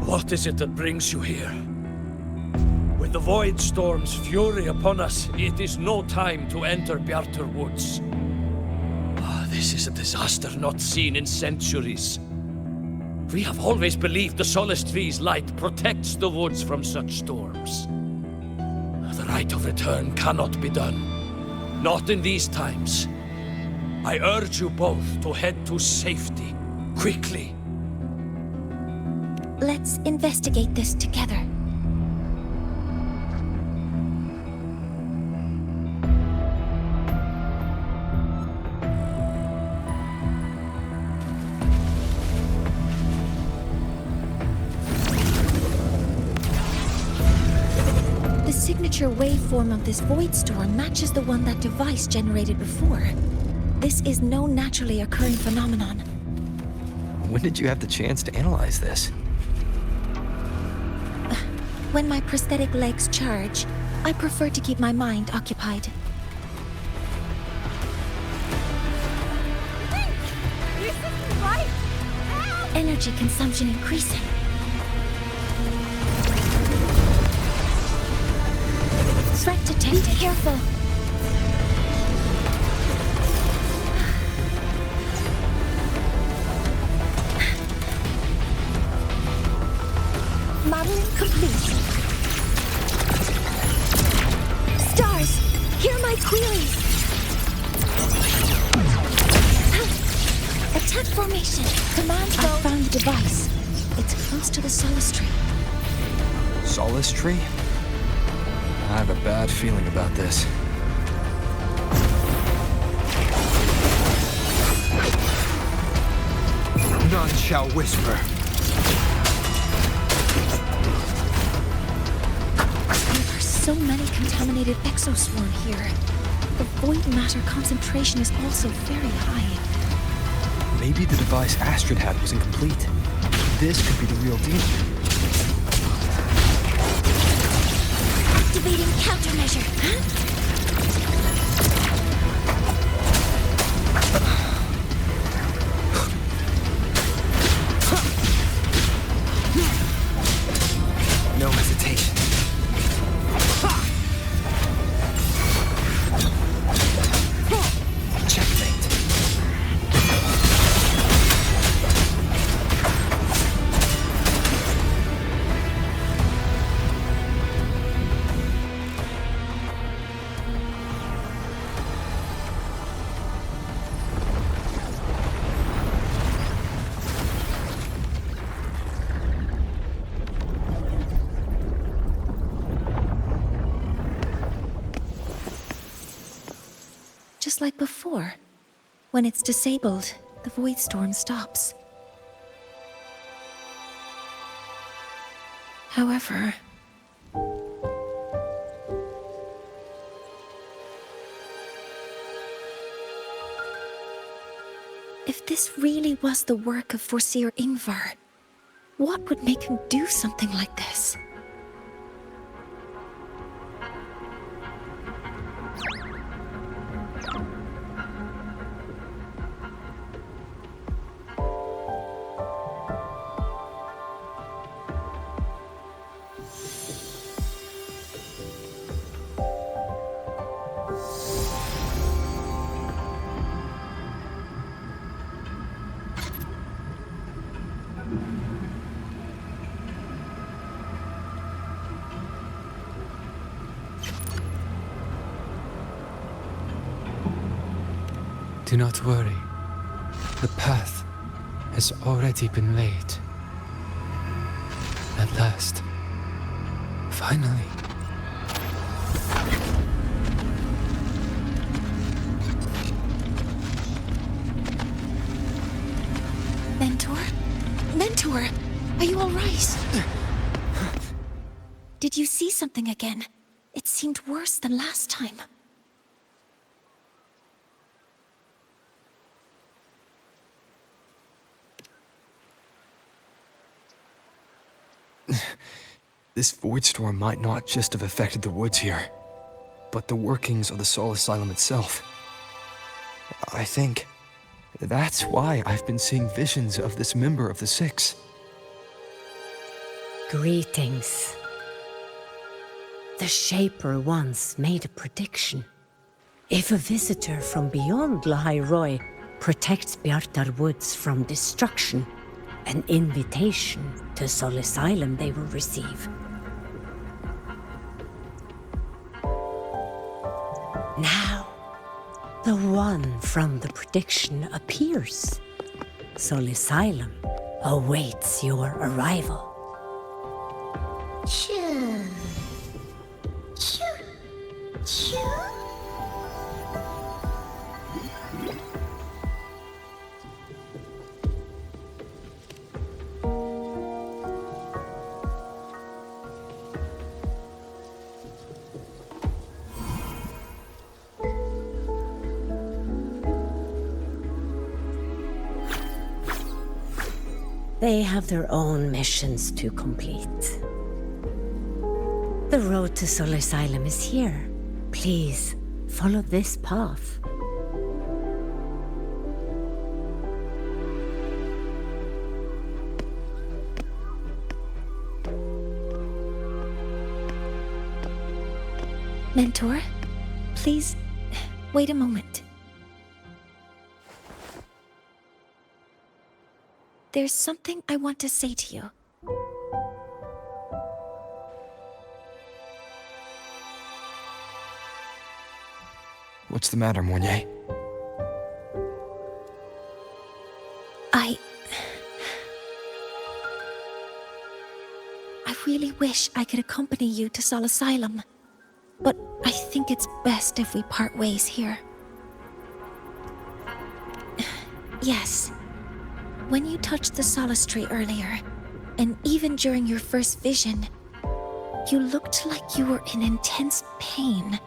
What is it that brings you here? With the Void Storm's fury upon us, it is no time to enter Bjartur Woods. This is a disaster not seen in centuries. We have always believed the Solace Tree's light protects the woods from such storms. The rite of return cannot be done. Not in these times. I urge you both to head to safety, quickly. Let's investigate this together. The signature waveform of this void storm matches the one that device generated before. This is no naturally occurring phenomenon. When did you have the chance to analyze this? When my prosthetic legs charge, I prefer to keep my mind occupied. This isn't right! Help! Energy consumption increasing. Threat detected. Be careful. Modeling complete. Stars, hear my queries. Attack formation. Command mode. I found the device. It's close to the Solace Tree. Solace Tree? I have a bad feeling about this. None shall whisper. There are so many contaminated exoswarm here. The void matter concentration is also very high. Maybe the device Astrid had was incomplete. This could be the real deal. Activating countermeasure. No hesitation. Checkmate. Just like before. When it's disabled, the void storm stops. However, if this really was the work of Foreseer Ingvar, what would make him do something like this? Do not worry. The path has already been laid. At last. Finally. Mentor? Mentor! Are you alright? Did you see something again? It seemed worse than last time. This void storm might not just have affected the woods here, but the workings of the Soul Asylum itself. I think that's why I've been seeing visions of this member of the Six. Greetings. The Shaper once made a prediction. If a visitor from beyond Lahai Roy protects Bjartar Woods from destruction, an invitation to Soul Asylum they will receive. Now, the one from the prediction appears. Soul Asylum awaits your arrival. Choo. Choo. Choo. They have their own missions to complete. The road to Soul Asylum is here. Please, follow this path. Mentor, please wait a moment. There's something I want to say to you. What's the matter, Mornier? I really wish I could accompany you to Sol Asylum, but I think it's best if we part ways here. Yes, when you touched the Solace Tree earlier, and even during your first vision, you looked like you were in intense pain.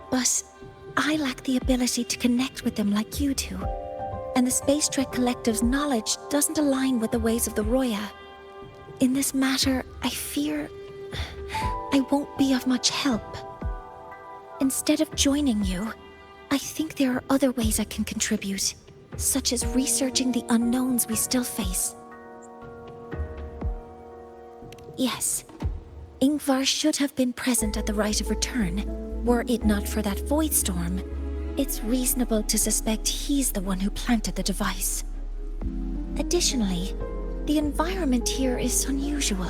But I lack the ability to connect with them like you do, and the Space Trek Collective's knowledge doesn't align with the ways of the Roya. In this matter, I fear I won't be of much help. Instead of joining you, I think there are other ways I can contribute, such as researching the unknowns we still face. Yes, Ingvar should have been present at the Rite of Return. Were it not for that void storm, it's reasonable to suspect he's the one who planted the device. Additionally, the environment here is unusual.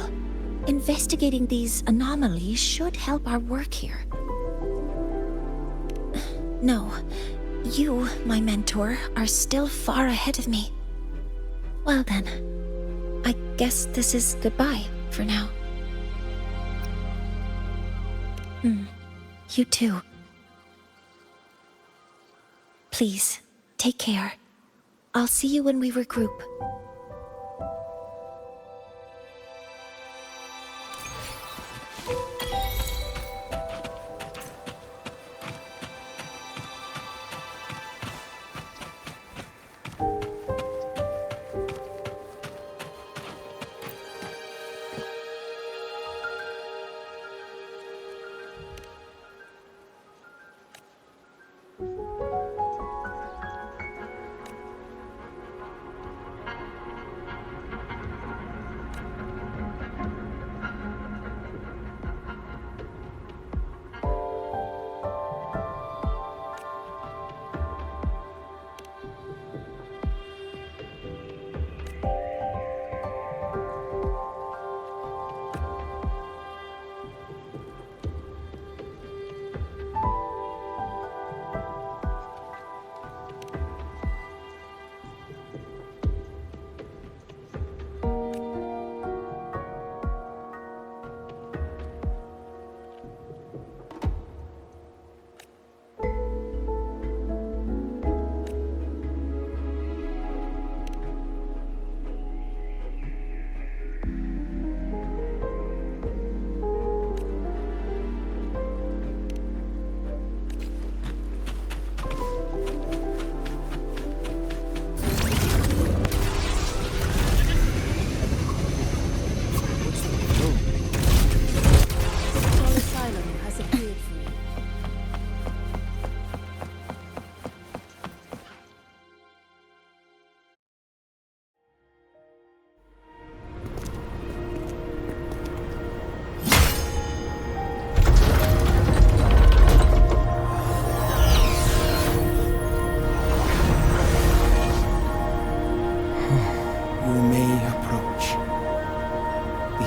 Investigating these anomalies should help our work here. No, you, my mentor, are still far ahead of me. Well then, I guess this is goodbye for now. You too. Please, take care. I'll see you when we regroup.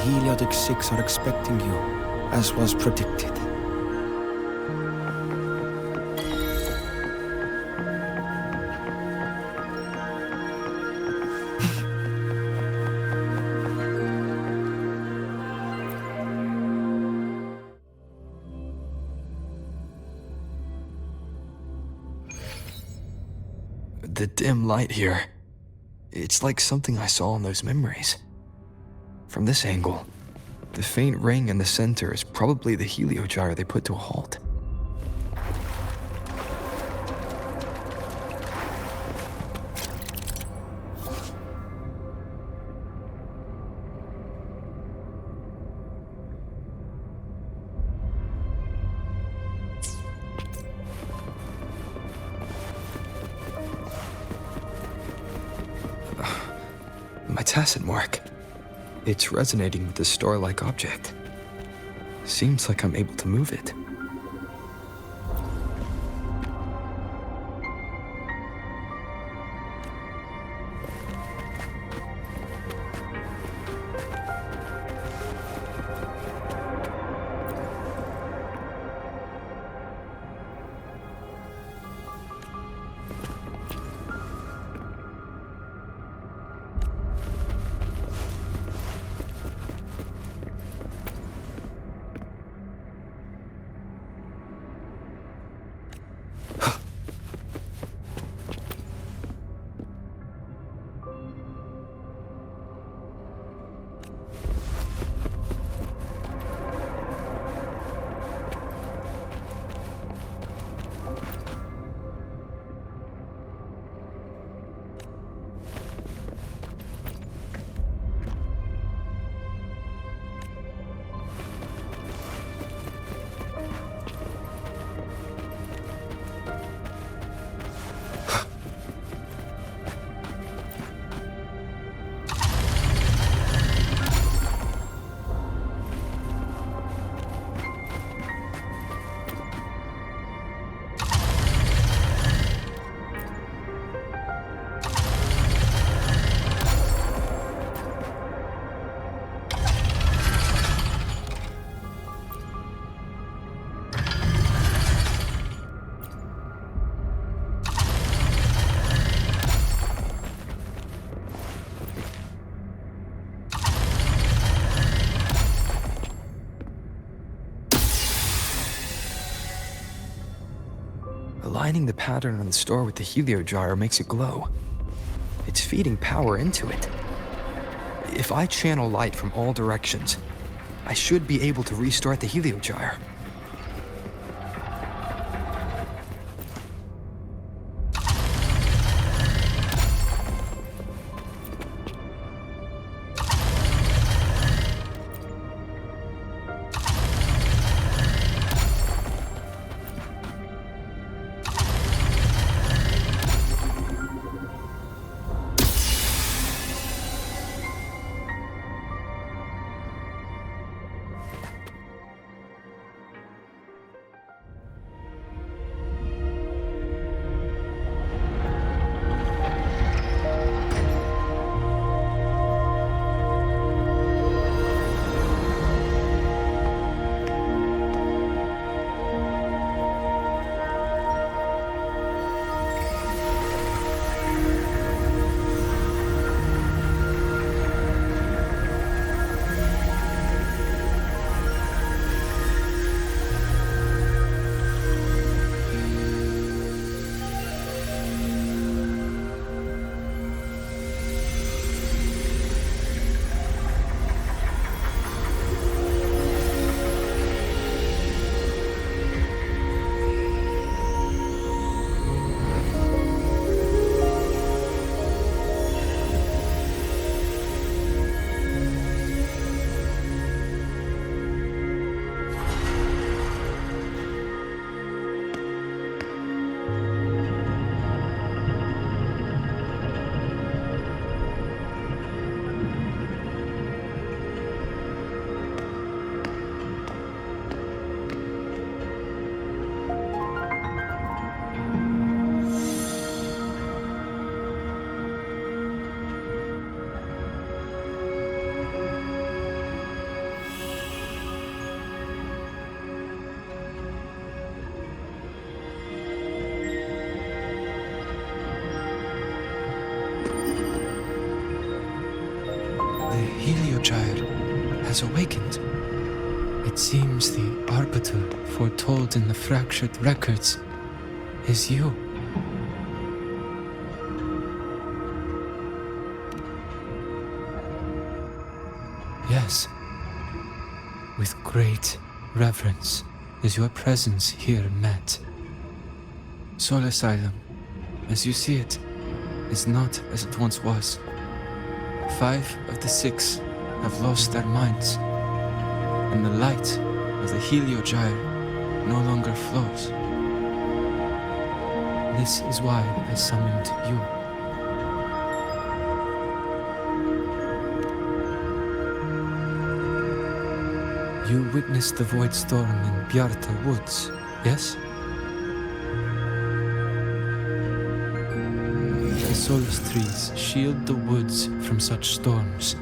Heliotic 6 are expecting you, as was predicted. The dim light here. It's like something I saw in those memories. From this angle, the faint ring in the center is probably the heliogyre they put to a halt. My tacit mark. It's resonating with the star-like object. Seems like I'm able to move it. Aligning the pattern on the star with the heliogyre makes it glow. It's feeding power into it. If I channel light from all directions, I should be able to restart the heliogyre. Heliogyre has awakened. It seems the arbiter foretold in the fractured records is you. Yes. With great reverence is your presence here met. Soul Asylum, as you see it, is not as it once was. 5 of the 6 have lost their minds, and the light of the heliogyre no longer flows. This is why I summoned you. You witnessed the void storm in Bjarta Woods, yes? The solace trees shield the woods from such storms.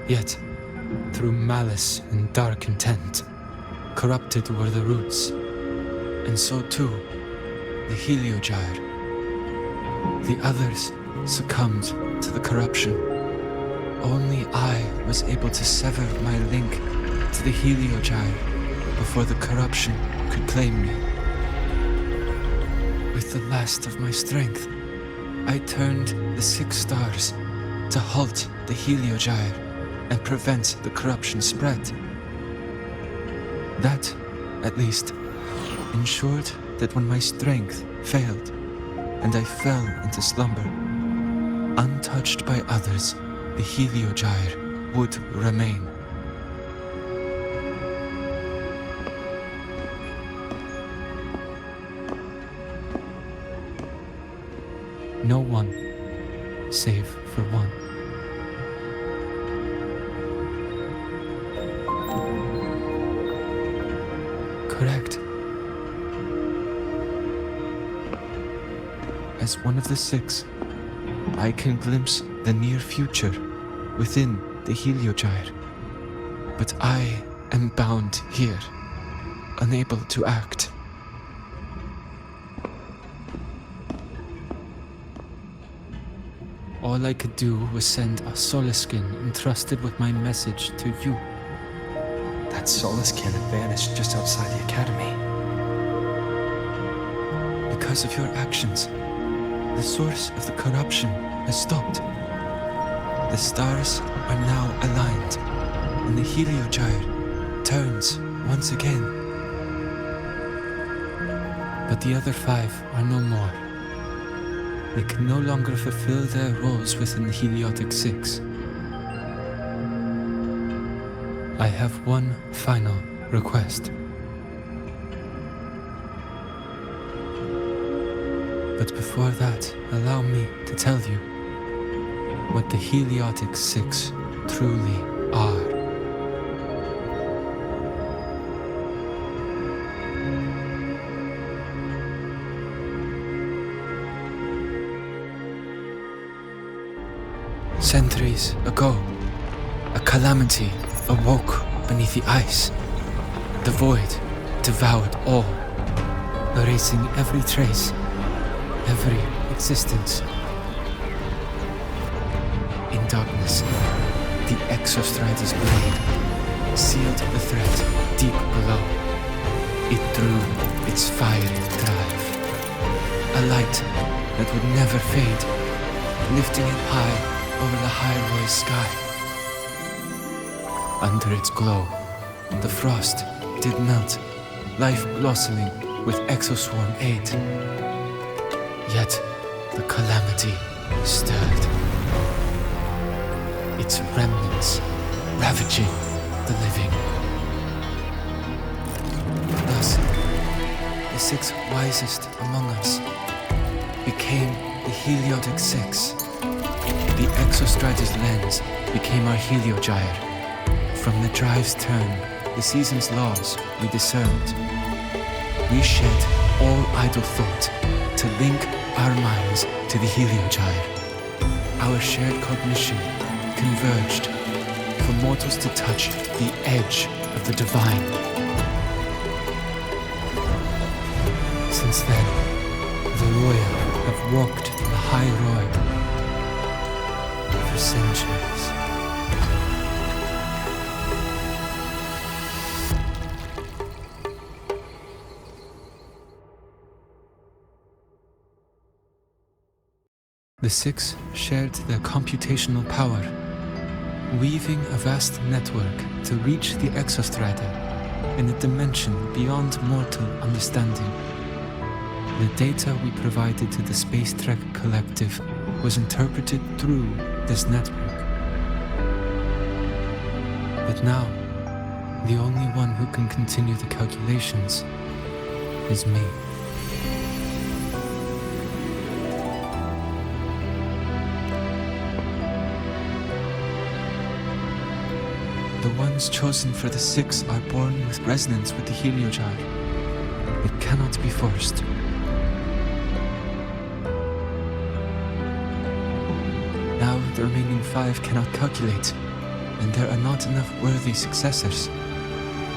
Yet, through malice and dark intent, corrupted were the roots, and so too the heliogyre. The others succumbed to the corruption. Only I was able to sever my link to the heliogyre before the corruption could claim me. With the last of my strength, I turned the 6 stars to halt the heliogyre and prevent the corruption spread. That, at least, ensured that when my strength failed and I fell into slumber, untouched by others, the heliogyre would remain. No one, save for one. Correct. As one of the 6, I can glimpse the near future within the heliogyre. But I am bound here, unable to act. All I could do was send a Solaskin entrusted with my message to you. That Solaskin had vanished just outside the academy. because of your actions, the source of the corruption has stopped. The stars are now aligned, and the Heliogyre turns once again. But the other 5 are no more. They can no longer fulfill their roles within the Heliotic 6. I have one final request. But before that, allow me to tell you what the Heliotic 6 truly are. Centuries ago, a calamity awoke beneath the ice. The void devoured all, erasing every trace, every existence. In darkness, the Exostrider's blade sealed the threat deep below. It drew its fiery drive, a light that would never fade, lifting it high over the Hyrule sky. Under its glow, the frost did melt, life blossoming with Exoswarm aid. Yet the calamity stirred, its remnants ravaging the living. Thus, the 6 wisest among us became the Heliotic 6. The Exostrider's lens became our Heliogyre. From the drive's turn, the season's laws we discerned. We shed all idle thought to link our minds to the Heliogyre. Our shared cognition converged for mortals to touch the edge of the divine. Since then, the royal have walked the high road for centuries. The 6 shared their computational power, weaving a vast network to reach the Exostrider in a dimension beyond mortal understanding. The data we provided to the Space Trek Collective was interpreted through this network. But now, the only one who can continue the calculations is me. The ones chosen for the 6 are born with resonance with the Heliogyre. It cannot be forced. Now the remaining 5 cannot calculate, and there are not enough worthy successors.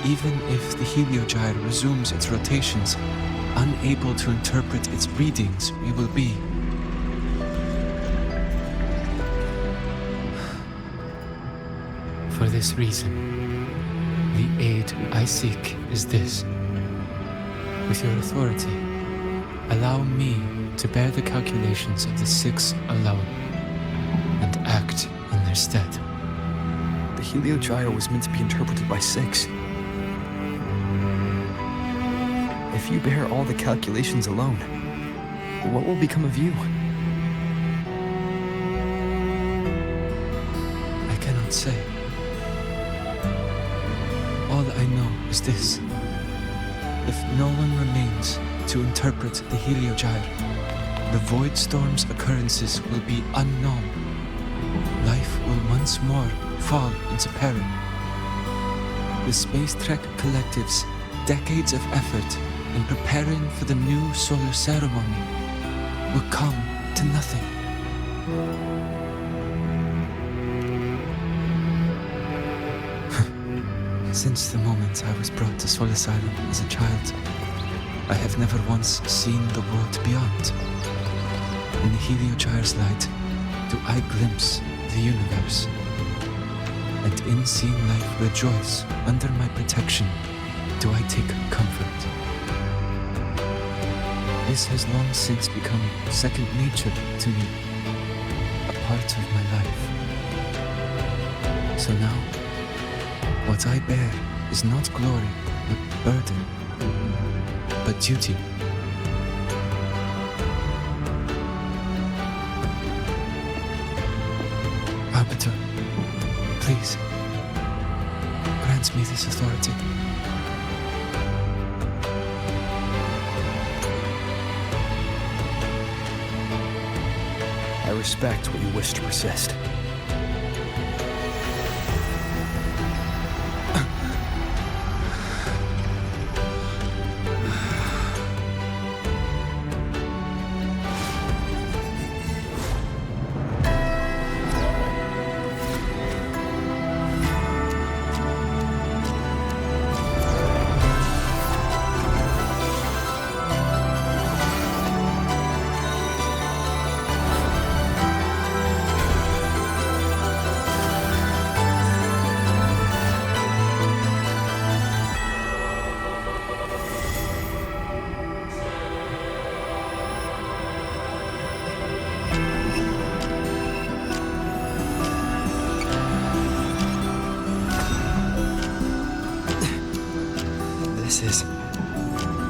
Even if the Heliogyre resumes its rotations, unable to interpret its readings, we will be. For this reason, the aid I seek is this. With your authority, allow me to bear the calculations of the 6 alone, and act in their stead. The Heliogyre was meant to be interpreted by 6. If you bear all the calculations alone, what will become of you? I cannot say. All I know is this. If no one remains to interpret the Heliogyre, the Void Storm's occurrences will be unknown. Life will once more fall into peril. The Space Trek Collective's decades of effort in preparing for the new solar ceremony will come to nothing. Since the moment I was brought to Sol Asylum as a child, I have never once seen the world beyond. In the Heliogyre's light, do I glimpse the universe. And in seeing life rejoice under my protection, do I take comfort. This has long since become second nature to me, a part of my life. So now, what I bear is not glory, but burden, but duty. Arbiter, please, grant me this authority. I respect what you wish to persist.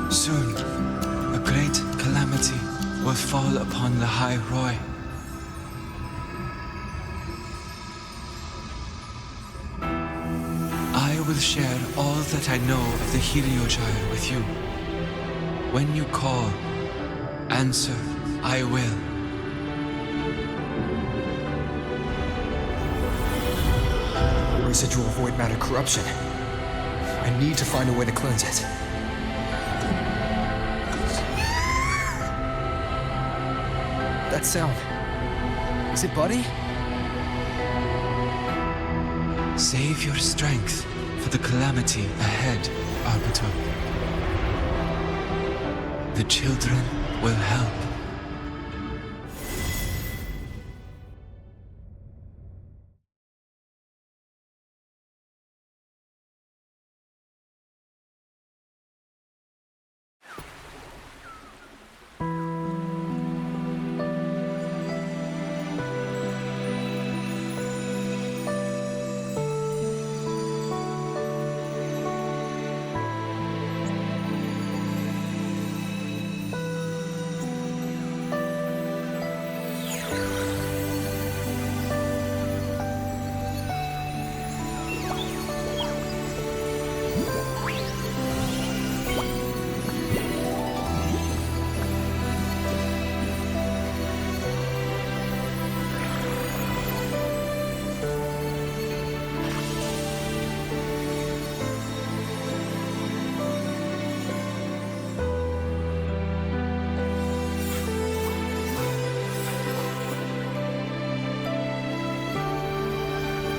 Soon, a great calamity will fall upon the High Roy. I will share all that I know of the Heliogyre with you. When you call, answer, I will. Residual void matter corruption. I need to find a way to cleanse it. That sound. Is it Buddy? Save your strength for the calamity ahead, Arbiter. The children will help.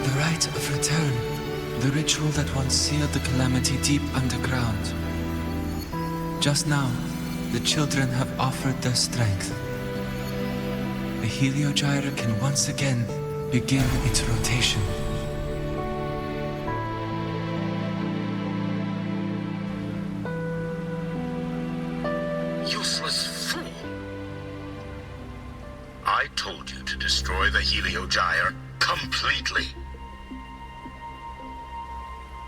The rite of return, the ritual that once sealed the calamity deep underground. Just now, the children have offered their strength. The Heliogyre can once again begin its rotation. Useless fool! I told you to destroy the Heliogyre completely.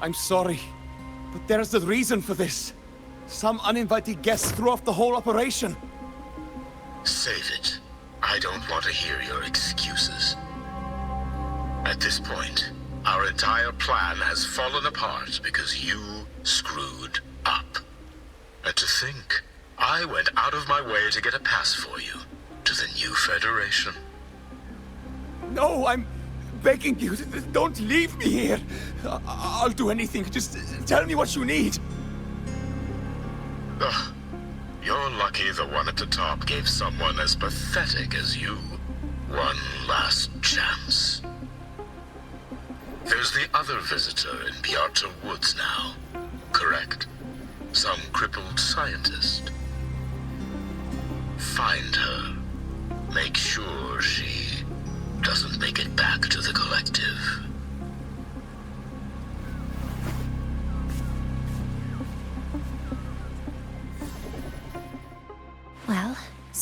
I'm sorry, but there's a reason for this. Some uninvited guests threw off the whole operation. Save it. I don't want to hear your excuses. At this point, our entire plan has fallen apart because you screwed up. And to think, I went out of my way to get a pass for you to the new Federation. No, I'm begging you, don't leave me here. I'll do anything, just tell me what you need. Ugh. You're lucky the one at the top gave someone as pathetic as you one last chance. There's the other visitor in Bjarta Woods now, correct? Some crippled scientist. Find her. Make sure she doesn't make it back to the collective.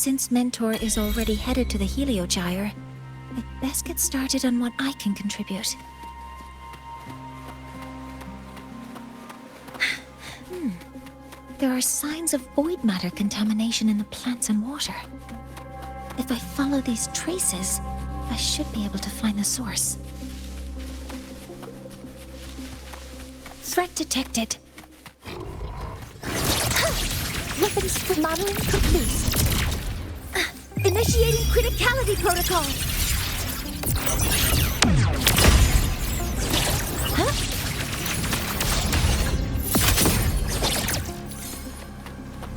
Since Mentor is already headed to the Heliogyre, I'd best get started on what I can contribute. There are signs of void matter contamination in the plants and water. If I follow these traces, I should be able to find the source. Threat detected. Weapons modeling complete. Initiating criticality protocol. Huh?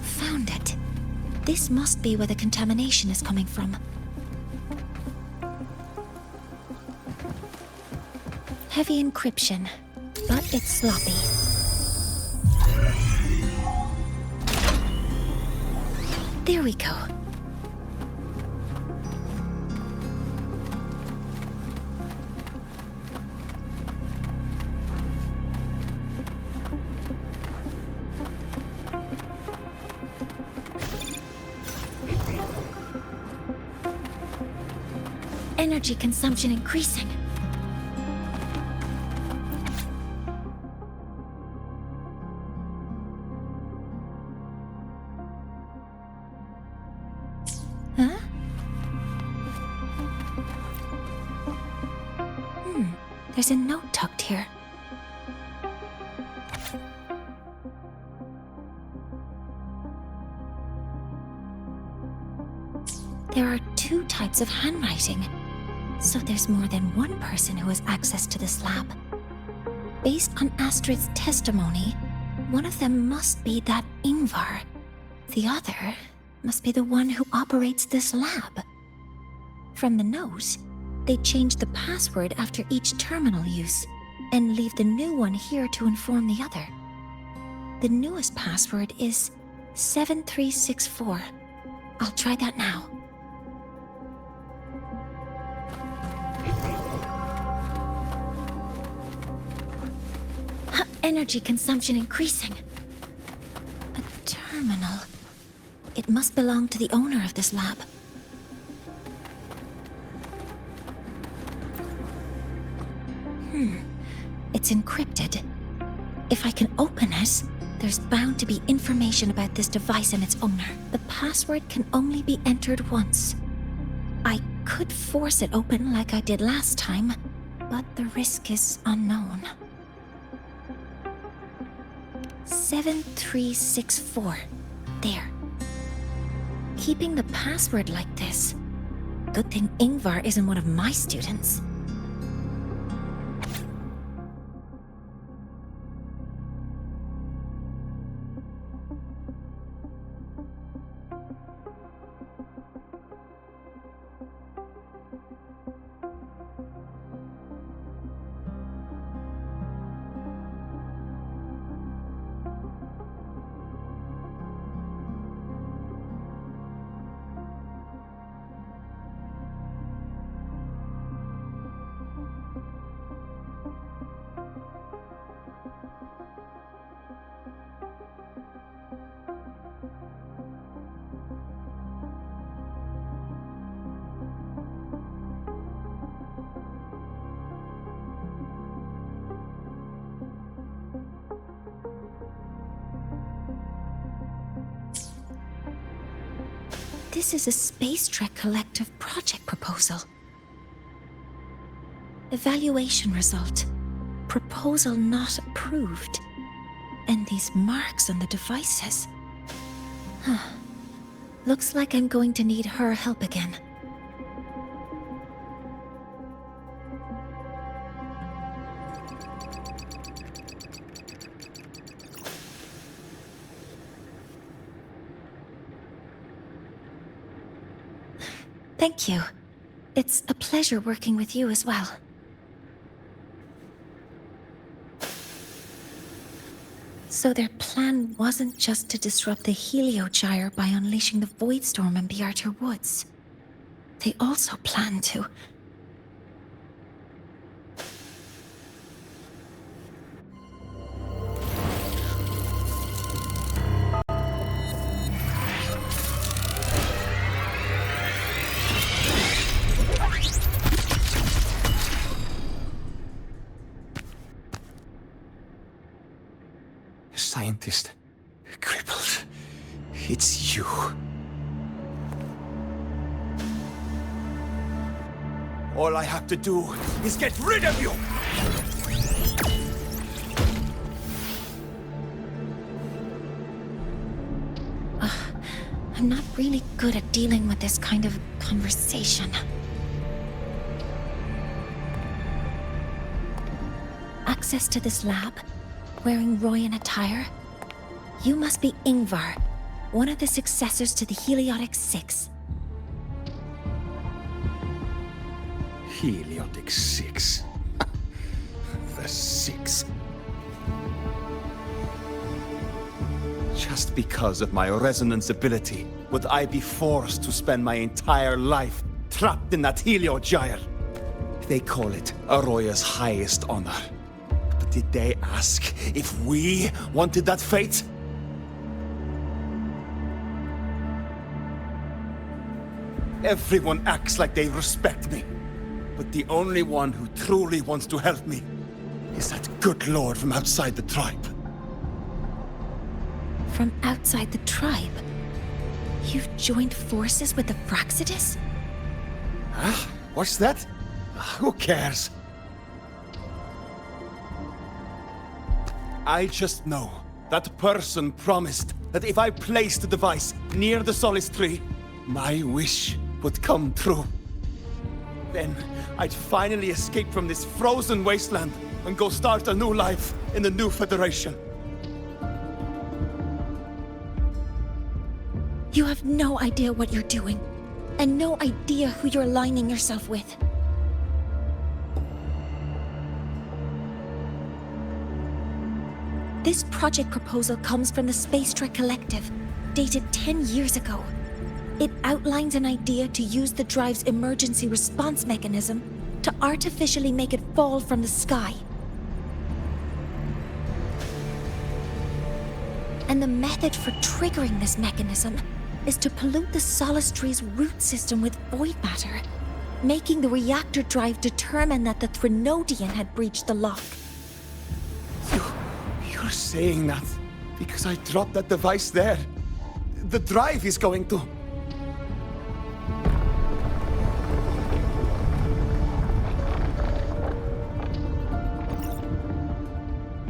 Found it. This must be where the contamination is coming from. Heavy encryption, but it's sloppy. There we go. Energy consumption increasing. Huh? There's a note tucked here. There are 2 types of handwriting, so there's more than one person who has access to this lab. Based on Astrid's testimony, one of them must be that Ingvar. The other must be the one who operates this lab. From the note, they change the password after each terminal use and leave the new one here to inform the other. The newest password is 7364. I'll try that now. Energy consumption increasing. A terminal. It must belong to the owner of this lab. It's encrypted. If I can open it, there's bound to be information about this device and its owner. The password can only be entered once. I could force it open like I did last time, but the risk is unknown. 7364. There. Keeping the password like this. Good thing Ingvar isn't one of my students. This is a Space Trek Collective project proposal. Evaluation result. Proposal not approved. And these marks on the devices. Looks like I'm going to need her help again. Thank you. It's a pleasure working with you as well. So their plan wasn't just to disrupt the Heliogyre by unleashing the Void Storm in Bjartur Woods. They also planned to... scientist. Crippled. It's you. All I have to do is get rid of you! I'm not really good at dealing with this kind of conversation. Access to this lab? Wearing Royan attire? You must be Ingvar, one of the successors to the Heliotic Six. Heliotic Six. The Six. Just because of my resonance ability, would I be forced to spend my entire life trapped in that Heliogyre? They call it Aroya's highest honor. But did they ask if we wanted that fate? Everyone acts like they respect me. But the only one who truly wants to help me is that good lord from outside the tribe. From outside the tribe? You've joined forces with the Fraxidus? Huh? What's that? Who cares? I just know that person promised that if I placed the device near the Solace Tree, my wish would come true. Then I'd finally escape from this frozen wasteland and go start a new life in the new Federation. You have no idea what you're doing, and no idea who you're aligning yourself with. This project proposal comes from the Space Trek Collective, dated 10 years ago. It outlines an idea to use the drive's emergency response mechanism to artificially make it fall from the sky. And the method for triggering this mechanism is to pollute the Solace Tree's root system with void matter, making the reactor drive determine that the Threnodian had breached the lock. You're saying that because I dropped that device there. The drive is going to...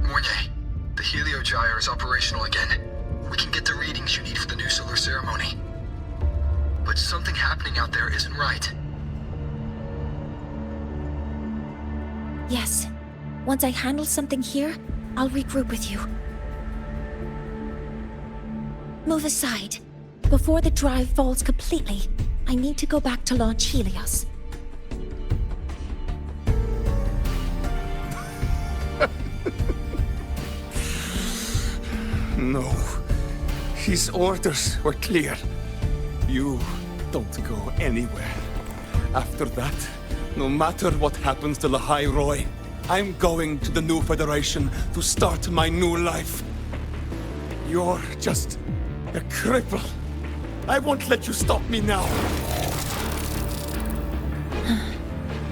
Mornier, the Heliogyre is operational again. We can get the readings you need for the new solar ceremony. But something happening out there isn't right. Yes. Once I handle something here, I'll regroup with you. Move aside. Before the drive falls completely, I need to go back to launch Helios. No. His orders were clear. You don't go anywhere. After that, no matter what happens to Lahai Roy, I'm going to the new Federation to start my new life. You're just a cripple. I won't let you stop me now.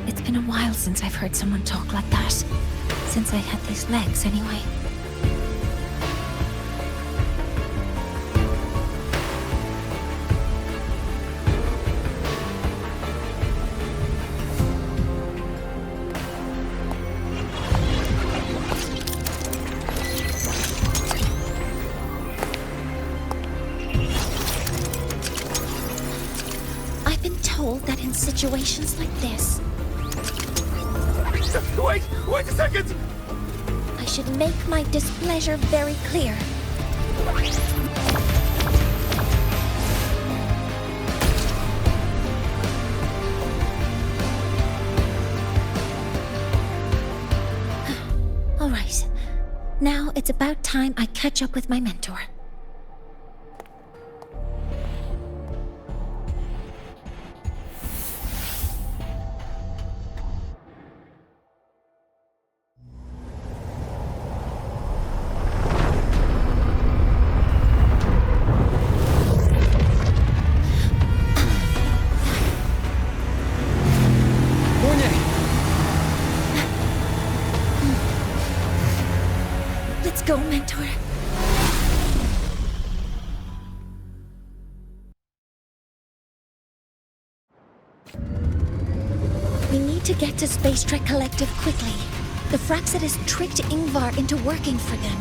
It's been a while since I've heard someone talk like that. Since I had these legs, anyway. That in situations like this... Wait a second! I should make my displeasure very clear. All right. Now it's about time I catch up with my mentor. Let's go, mentor. to get to Space Trek Collective quickly. The Fraxidus tricked Ingvar into working for them,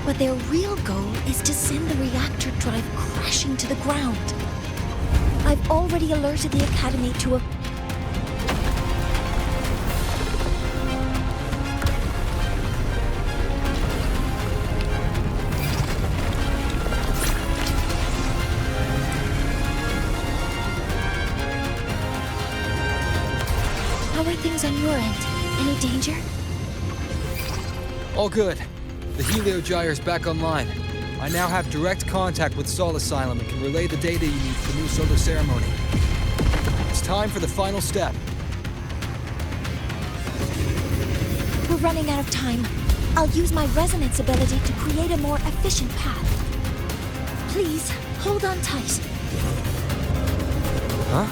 but their real goal is to send the reactor drive crashing to the ground. I've already alerted the Academy to a... How are things on your end? Any danger? All good. The Heliogyre's back online. I now have direct contact with Sol Asylum and can relay the data you need for the new solar ceremony. It's time for the final step. We're running out of time. I'll use my resonance ability to create a more efficient path. Please, hold on tight. Huh?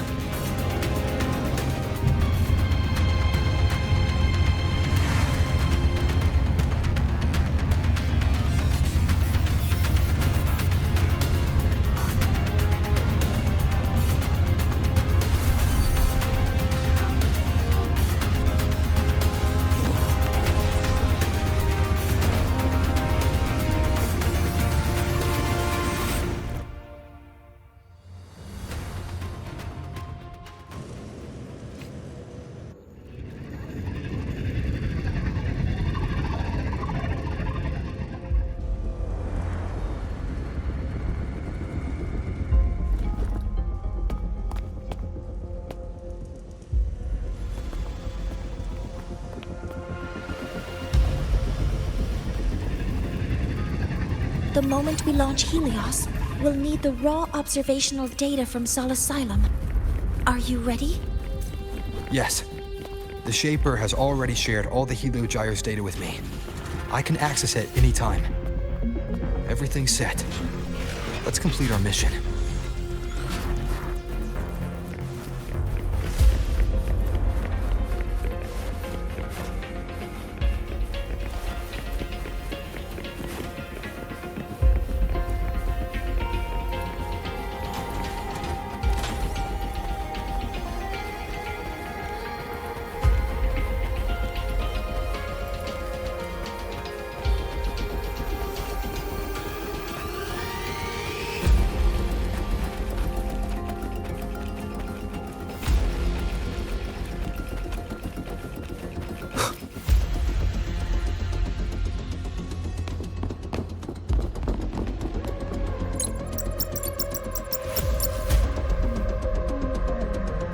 The moment we launch Helios, we'll need the raw observational data from Sol Asylum. Are you ready? Yes. The Shaper has already shared all the Heliogyre's data with me. I can access it anytime. Everything's set. Let's complete our mission.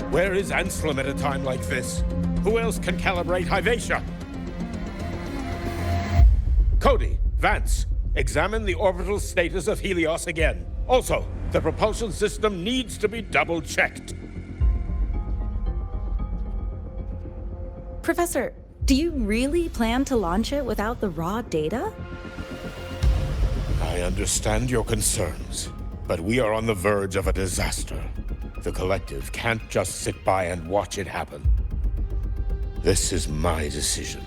Where is Anselm at a time like this? Who else can calibrate Hyvatia? Cody, Vance, examine the orbital status of Helios again. Also, the propulsion system needs to be double-checked. Professor, do you really plan to launch it without the raw data? I understand your concerns, but we are on the verge of a disaster. The Collective can't just sit by and watch it happen. This is my decision.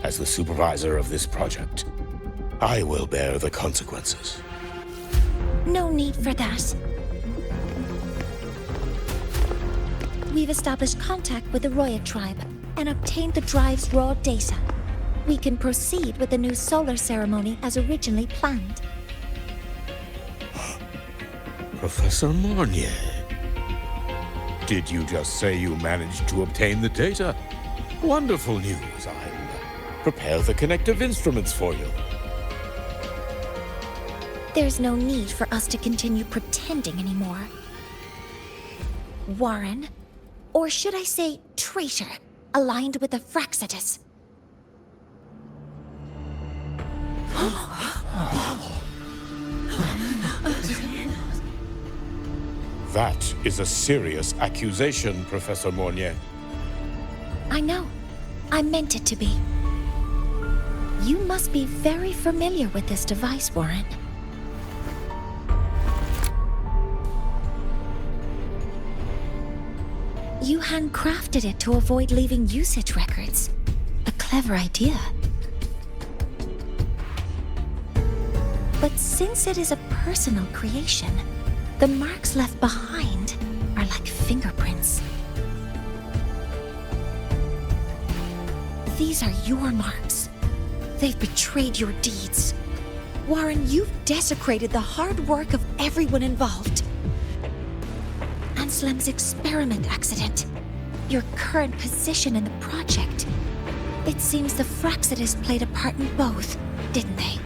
As the supervisor of this project, I will bear the consequences. No need for that. We've established contact with the Roya tribe and obtained the drive's raw data. We can proceed with the new solar ceremony as originally planned. Professor Mornier, did you just say you managed to obtain the data? Wonderful news. I'll prepare the connective instruments for you. There's no need for us to continue pretending anymore. Warren, or should I say traitor, aligned with the Fraxidus. That is a serious accusation, Professor Mornier. I know. I meant it to be. You must be very familiar with this device, Warren. You handcrafted it to avoid leaving usage records. A clever idea. But since it is a personal creation, the marks left behind are like fingerprints. These are your marks. They've betrayed your deeds. Warren, you've desecrated the hard work of everyone involved. Anselm's experiment accident. Your current position in the project. It seems the Fraxidus played a part in both, didn't they?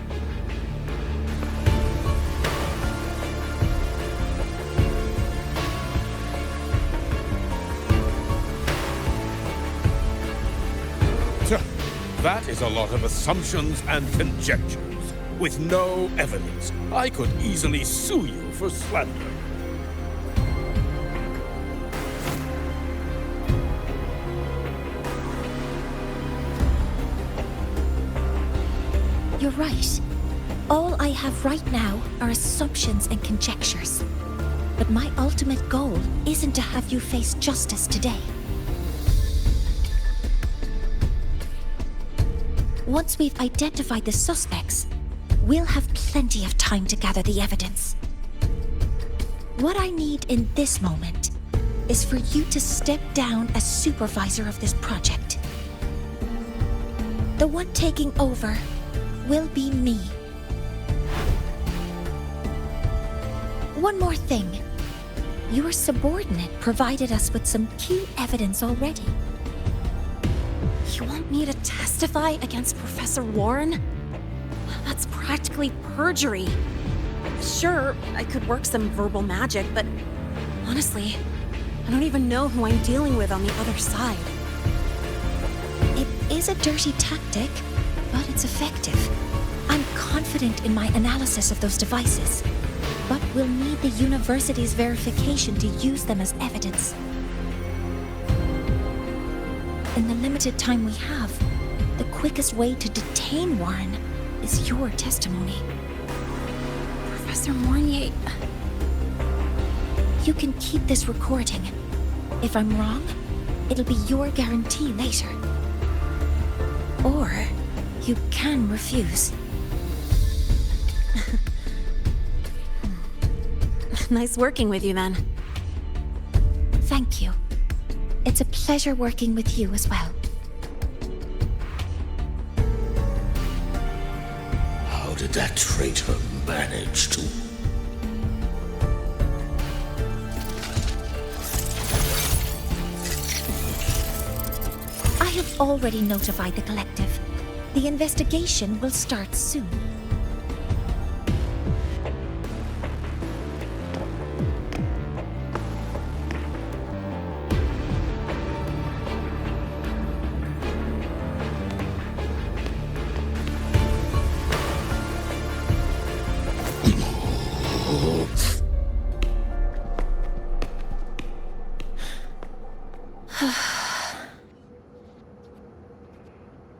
That is a lot of assumptions and conjectures, with no evidence. I could easily sue you for slander. You're right. All I have right now are assumptions and conjectures. But my ultimate goal isn't to have you face justice today. Once we've identified the suspects, we'll have plenty of time to gather the evidence. What I need in this moment is for you to step down as supervisor of this project. The one taking over will be me. One more thing. Your subordinate provided us with some key evidence already. You want me to testify against Professor Warren? That's practically perjury. Sure, I could work some verbal magic, but honestly, I don't even know who I'm dealing with on the other side. It is a dirty tactic, but it's effective. I'm confident in my analysis of those devices, but we'll need the university's verification to use them as evidence. In the limited time we have, the quickest way to detain Warren is your testimony. Professor Mornier... You can keep this recording. If I'm wrong, it'll be your guarantee later. Or you can refuse. Nice working with you then. Thank you. It's a pleasure working with you as well. How did that traitor manage to... I have already notified the collective. The investigation will start soon.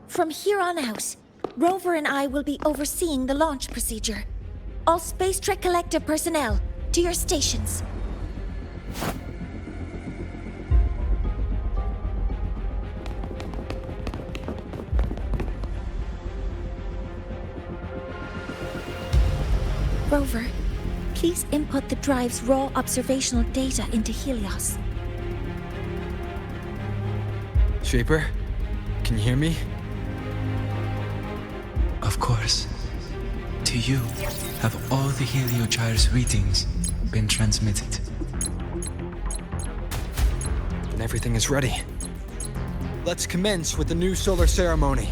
From here on out, Rover and I will be overseeing the launch procedure. All Space Trek Collective personnel, to your stations. Rover, please input the drive's raw observational data into Helios. Shaper, can you hear me? Of course. To you, have all the Heliogyre's readings been transmitted? Then everything is ready. Let's commence with the new solar ceremony.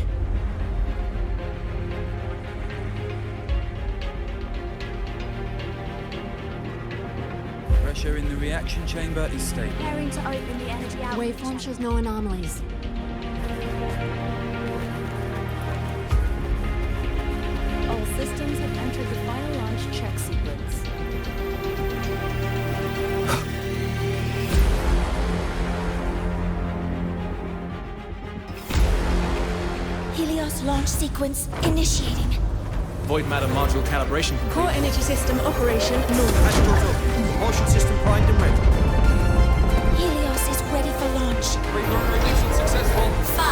Pressure in the reaction chamber is stable. Preparing to open the energy outlet. Waveform shows no anomalies. All systems have entered the final launch check sequence. Helios launch sequence initiating. Void matter module calibration. Core energy system operation normal. Propulsion system primed and ready. Helios is ready for launch. Reconfiguration successful. 5,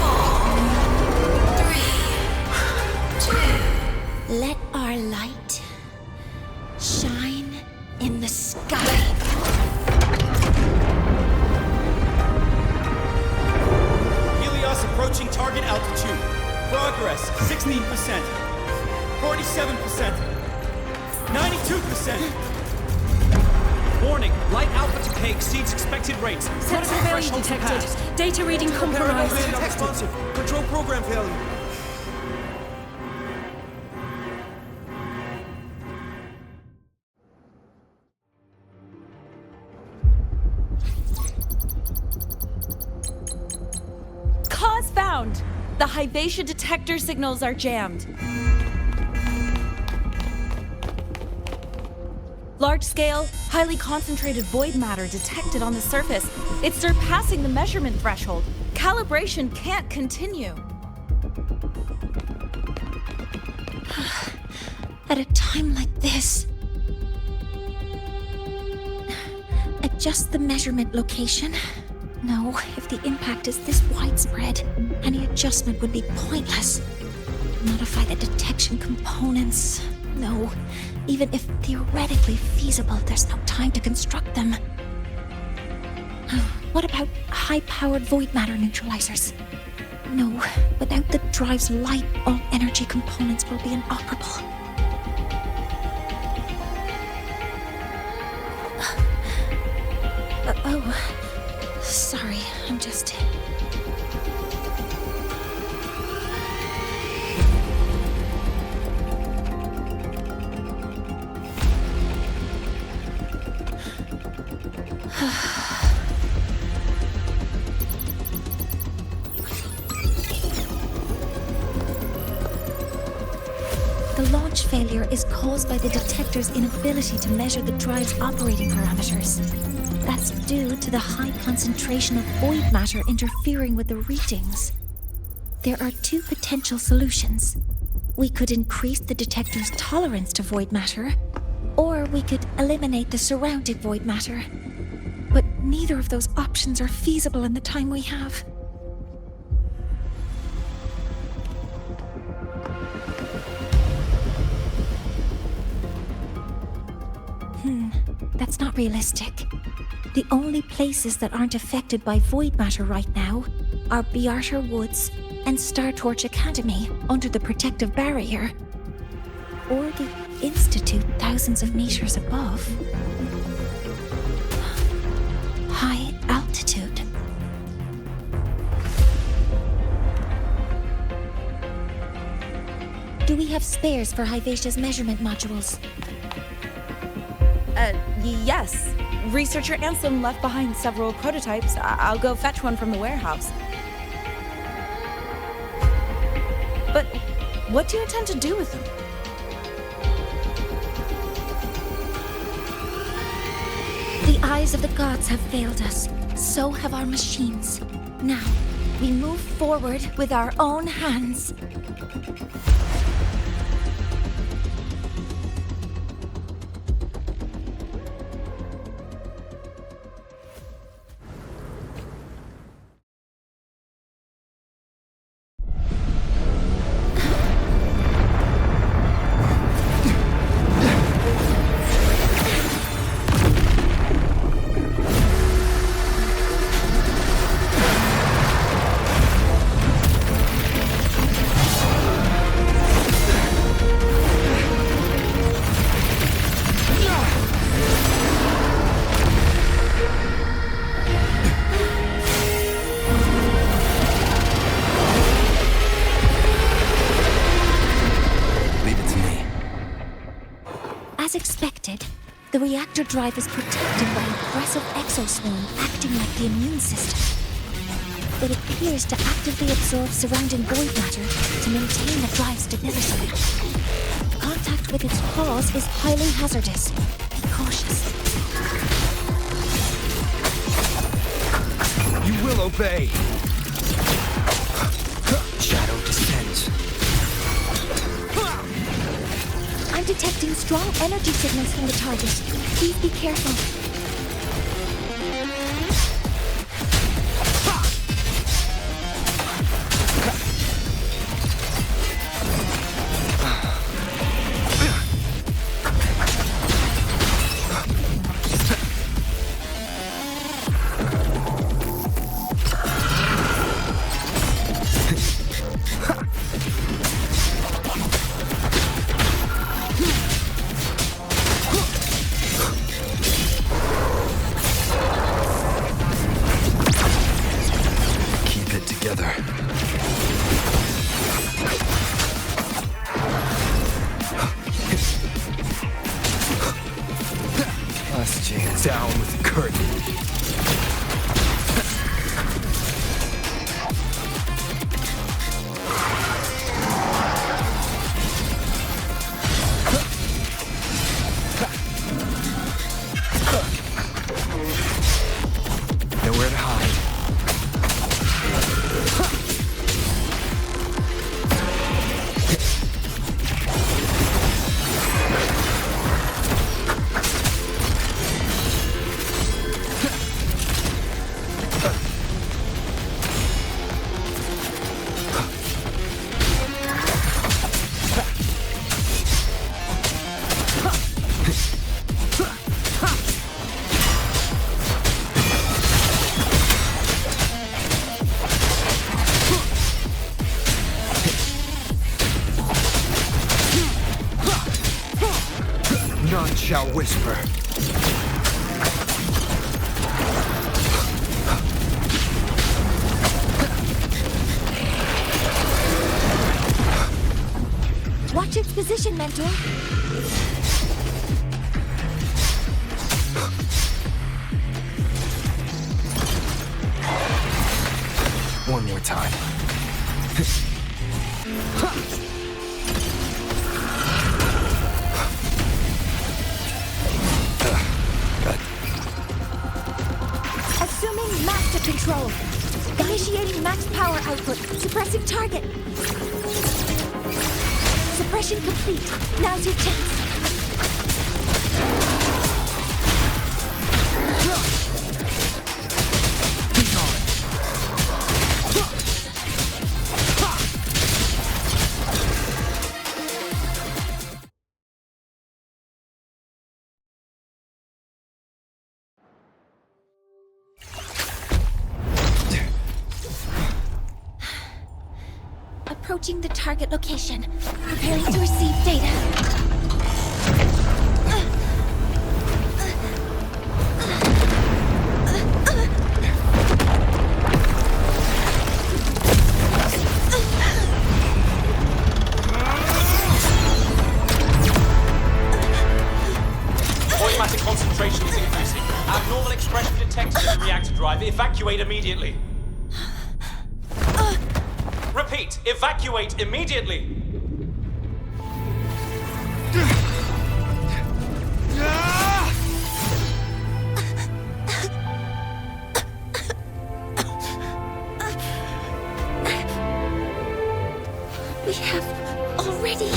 4, 3, 2. Let our light shine in the sky. 1, progress, 16%. 47%. 92%. Warning, light output decay exceeds expected rates. Sensor failure detected. Data reading compromised. Responsive. Control program failure. Cause found! The Hyvatia detector signals are jammed. Large-scale, highly concentrated void matter detected on the surface. It's surpassing the measurement threshold. Calibration can't continue. At a time like this. Adjust the measurement location. No, if the impact is this widespread, any adjustment would be pointless. Modify the detection components. No, even if theoretically feasible, there's no time to construct them. What about high-powered void matter neutralizers? No, without the drive's light, all energy components will be inoperable. Oh, sorry, I'm just... The launch failure is caused by the detector's inability to measure the drive's operating parameters. That's due to the high concentration of void matter interfering with the readings. There are two potential solutions. We could increase the detector's tolerance to void matter, or we could eliminate the surrounding void matter. But neither of those options are feasible in the time we have. That's not realistic. The only places that aren't affected by void matter right now are Bearter Woods and Startorch Academy under the protective barrier. Or the Institute thousands of meters above. High altitude. Do we have spares for Hyvatia's measurement modules? Yes. Researcher Ansem left behind several prototypes. I'll go fetch one from the warehouse. But what do you intend to do with them? The eyes of the gods have failed us. So have our machines. Now, we move forward with our own hands. As expected, the reactor drive is protected by an aggressive exoswarm acting like the immune system. It appears to actively absorb surrounding void matter to maintain the drive's stability. Contact with its claws is highly hazardous. Be cautious. You will obey. Shadow descends. I'm detecting strong energy signals from the target. Please be careful. together. Last chance. Down with the curtain. Nowhere to hide. None shall whisper. Watch its position, Mentor. One more time. Assuming master control. Initiating max power output. Suppressing target. Suppression complete. Now's your chance. Approaching the target location. Preparing to receive data. Void matter concentration is increasing. Abnormal expression detected in the reactor drive. Evacuate immediately. Repeat, evacuate immediately! We have already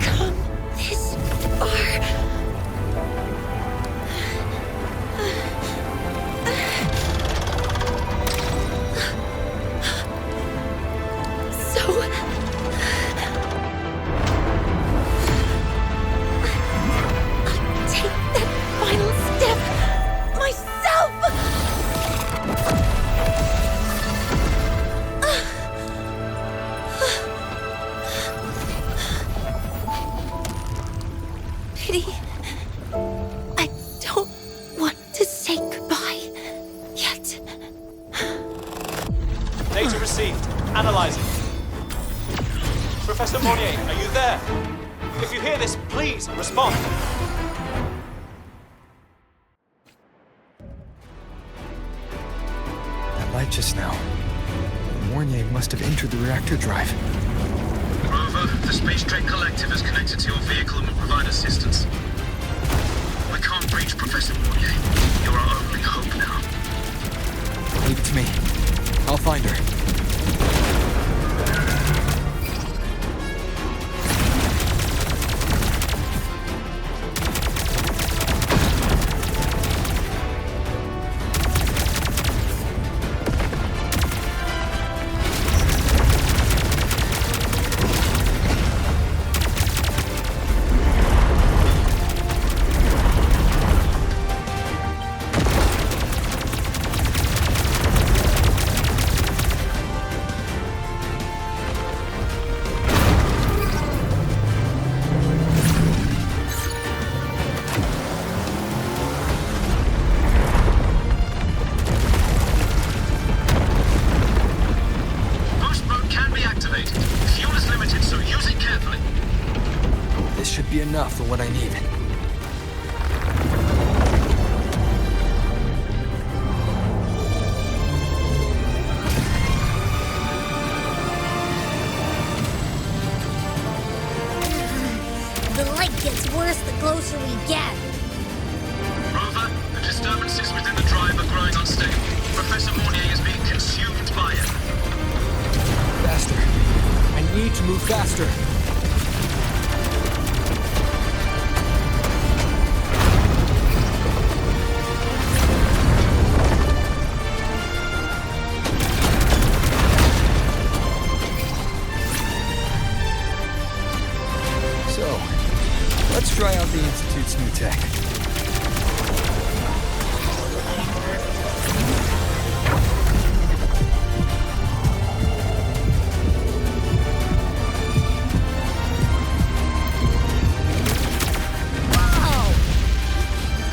come this far. I don't want to say goodbye yet. Data received. Analyzing. Professor Monnier, are you there? If you hear this, please respond. That light just now. Mornier must have entered the reactor drive. Rover, the Space Trek Collective is connected to your vehicle and will provide assistance. We can't reach Professor Monnier. You're our only hope now. Leave it to me. I'll find her. enough for what I need. The light gets worse the closer we get. Rover, the disturbances within the drive are growing unstable. Professor Mornier is being consumed by it. Faster. I need to move faster. So, let's try out the Institute's new tech.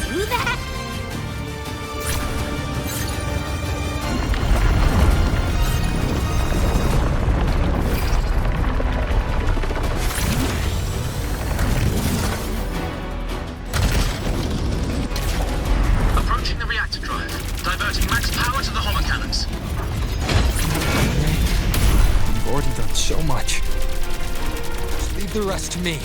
Do that? Approaching the reactor drive. Diverting max power to the holocannons. You've already done so much. Just leave the rest to me.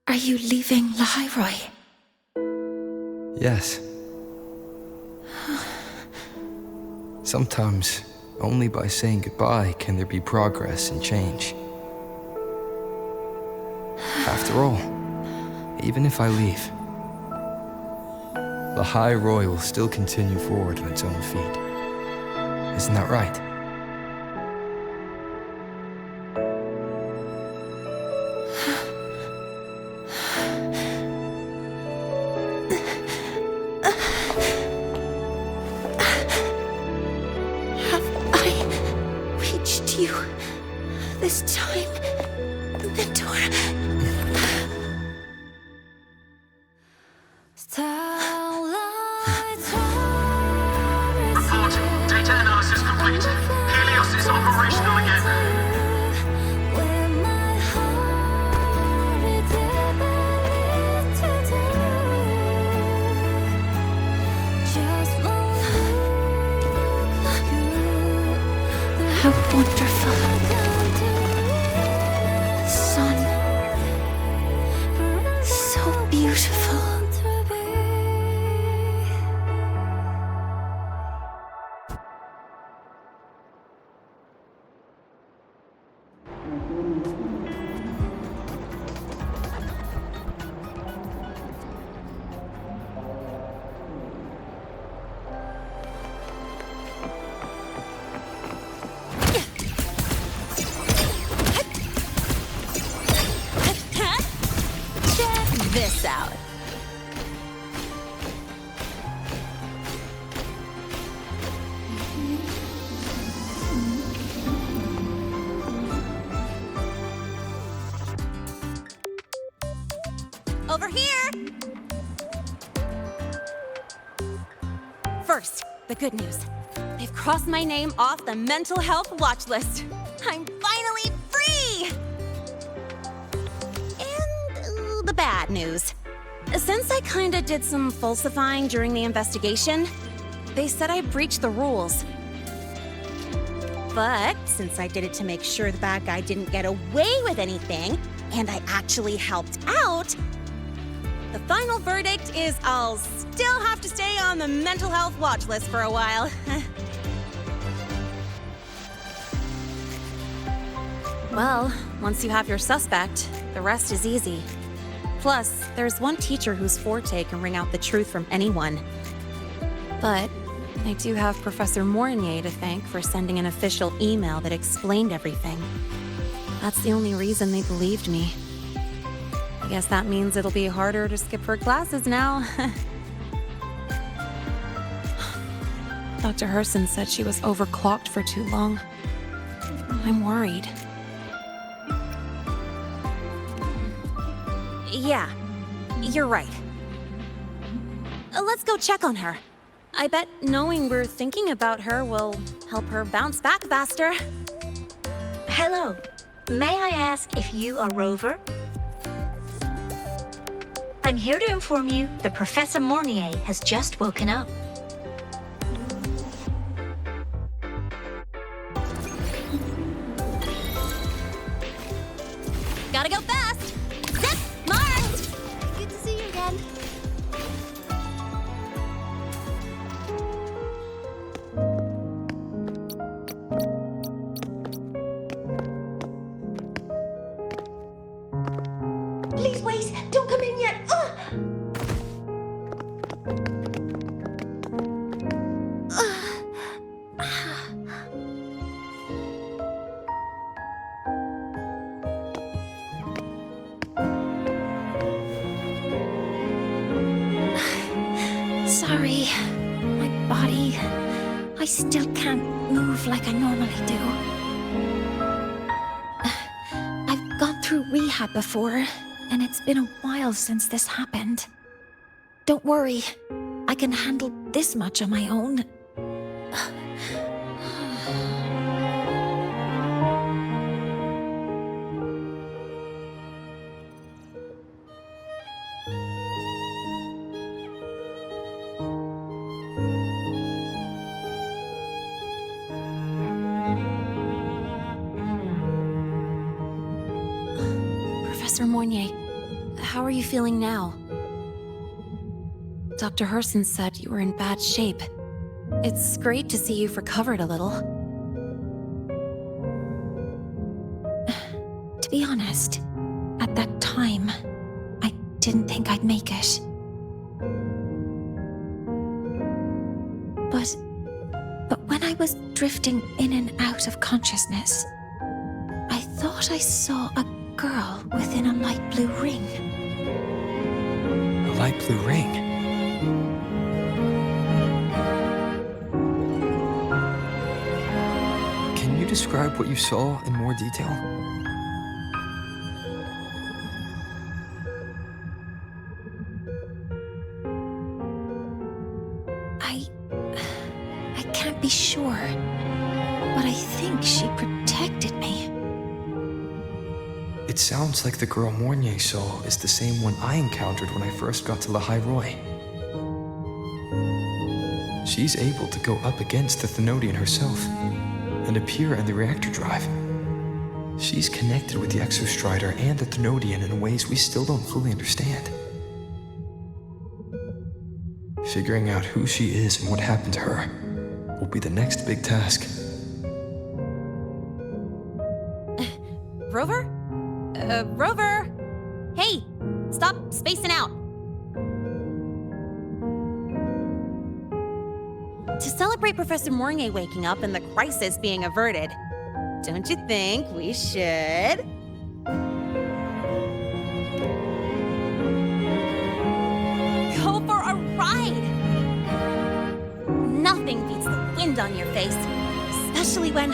Are you leaving Lahairoi? Yes. Sometimes, only by saying goodbye can there be progress and change. After all, even if I leave, Lahairoi will still continue forward on its own feet. Isn't that right? You this time, Mentor. Reporting. Data analysis complete. Helios is operational again. How wonderful. Sun. So beautiful. This out. Over here! First, the good news. They've crossed my name off the mental health watch list. I'm finally free! And the bad news. Since I kinda did some falsifying during the investigation, they said I breached the rules. But since I did it to make sure the bad guy didn't get away with anything, and I actually helped out, the final verdict is I'll still have to stay on the mental health watch list for a while. Well, once you have your suspect, the rest is easy. Plus, there's one teacher whose forte can wring out the truth from anyone. But I do have Professor Mornier to thank for sending an official email that explained everything. That's the only reason they believed me. I guess that means it'll be harder to skip her classes now. Dr. Herson said she was overclocked for too long. I'm worried. Yeah, you're right. Let's go check on her. I bet knowing we're thinking about her will help her bounce back faster. Hello. May I ask if you are Rover? I'm here to inform you that Professor Mornier has just woken up. Gotta go fast! Zip! Marked! Good to see you again. Please wait! Don't come in yet! Sorry. My body... I still can't move like I normally do. I've gone through rehab before, and it's been a while since this happened. Don't worry. I can handle this much on my own. Professor Mornier, how are you feeling now? Dr. Herson said you were in bad shape. It's great to see you've recovered a little. To be honest, at that time, I didn't think I'd make it. But when I was drifting in and out of consciousness, I thought I saw a girl within a light blue ring. A light blue ring? Can you describe what you saw in more detail? I can't be sure, but I think she protected me. It sounds like the girl Mornier saw is the same one I encountered when I first got to Lahai Roy. She's able to go up against the Thenodian herself and appear in the reactor drive. She's connected with the Exostrider and the Thenodian in ways we still don't fully understand. Figuring out who she is and what happened to her will be the next big task. Rover? Rover! Hey, stop spacing out. To celebrate Professor Mornier waking up and the crisis being averted, don't you think we should? Go for a ride! Nothing beats the wind on your face, especially when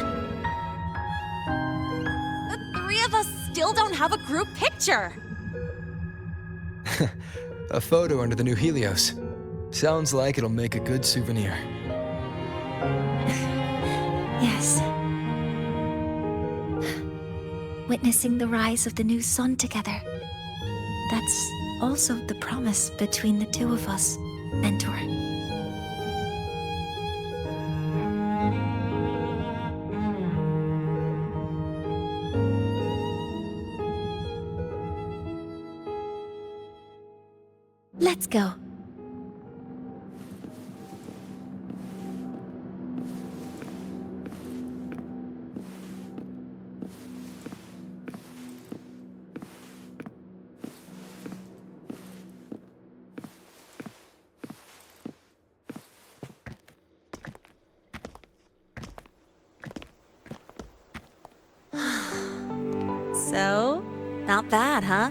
the three of us still don't have a group picture. A photo under the new Helios. Sounds like it'll make a good souvenir. Yes. Witnessing the rise of the new sun together. That's also the promise between the two of us, Mentor. Let's go. So, not bad, huh?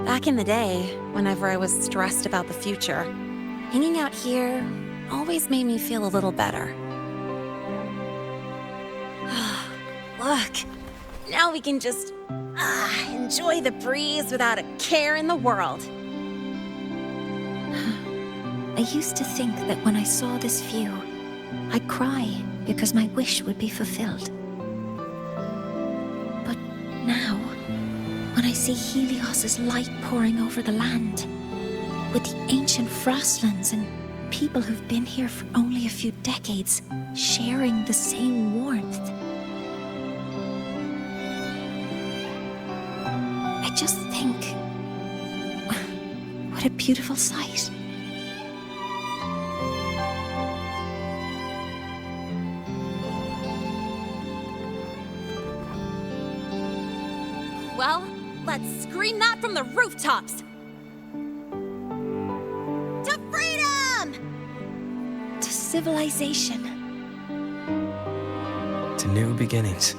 Back in the day, whenever I was stressed about the future, hanging out here always made me feel a little better. Look, now we can just enjoy the breeze without a care in the world. I used to think that when I saw this view, I'd cry because my wish would be fulfilled. But now, when I see Helios's light pouring over the land, with the ancient frostlands and people who've been here for only a few decades sharing the same warmth, I just think, what a beautiful sight. Well, let's scream that from the rooftops! To freedom! To civilization. To new beginnings.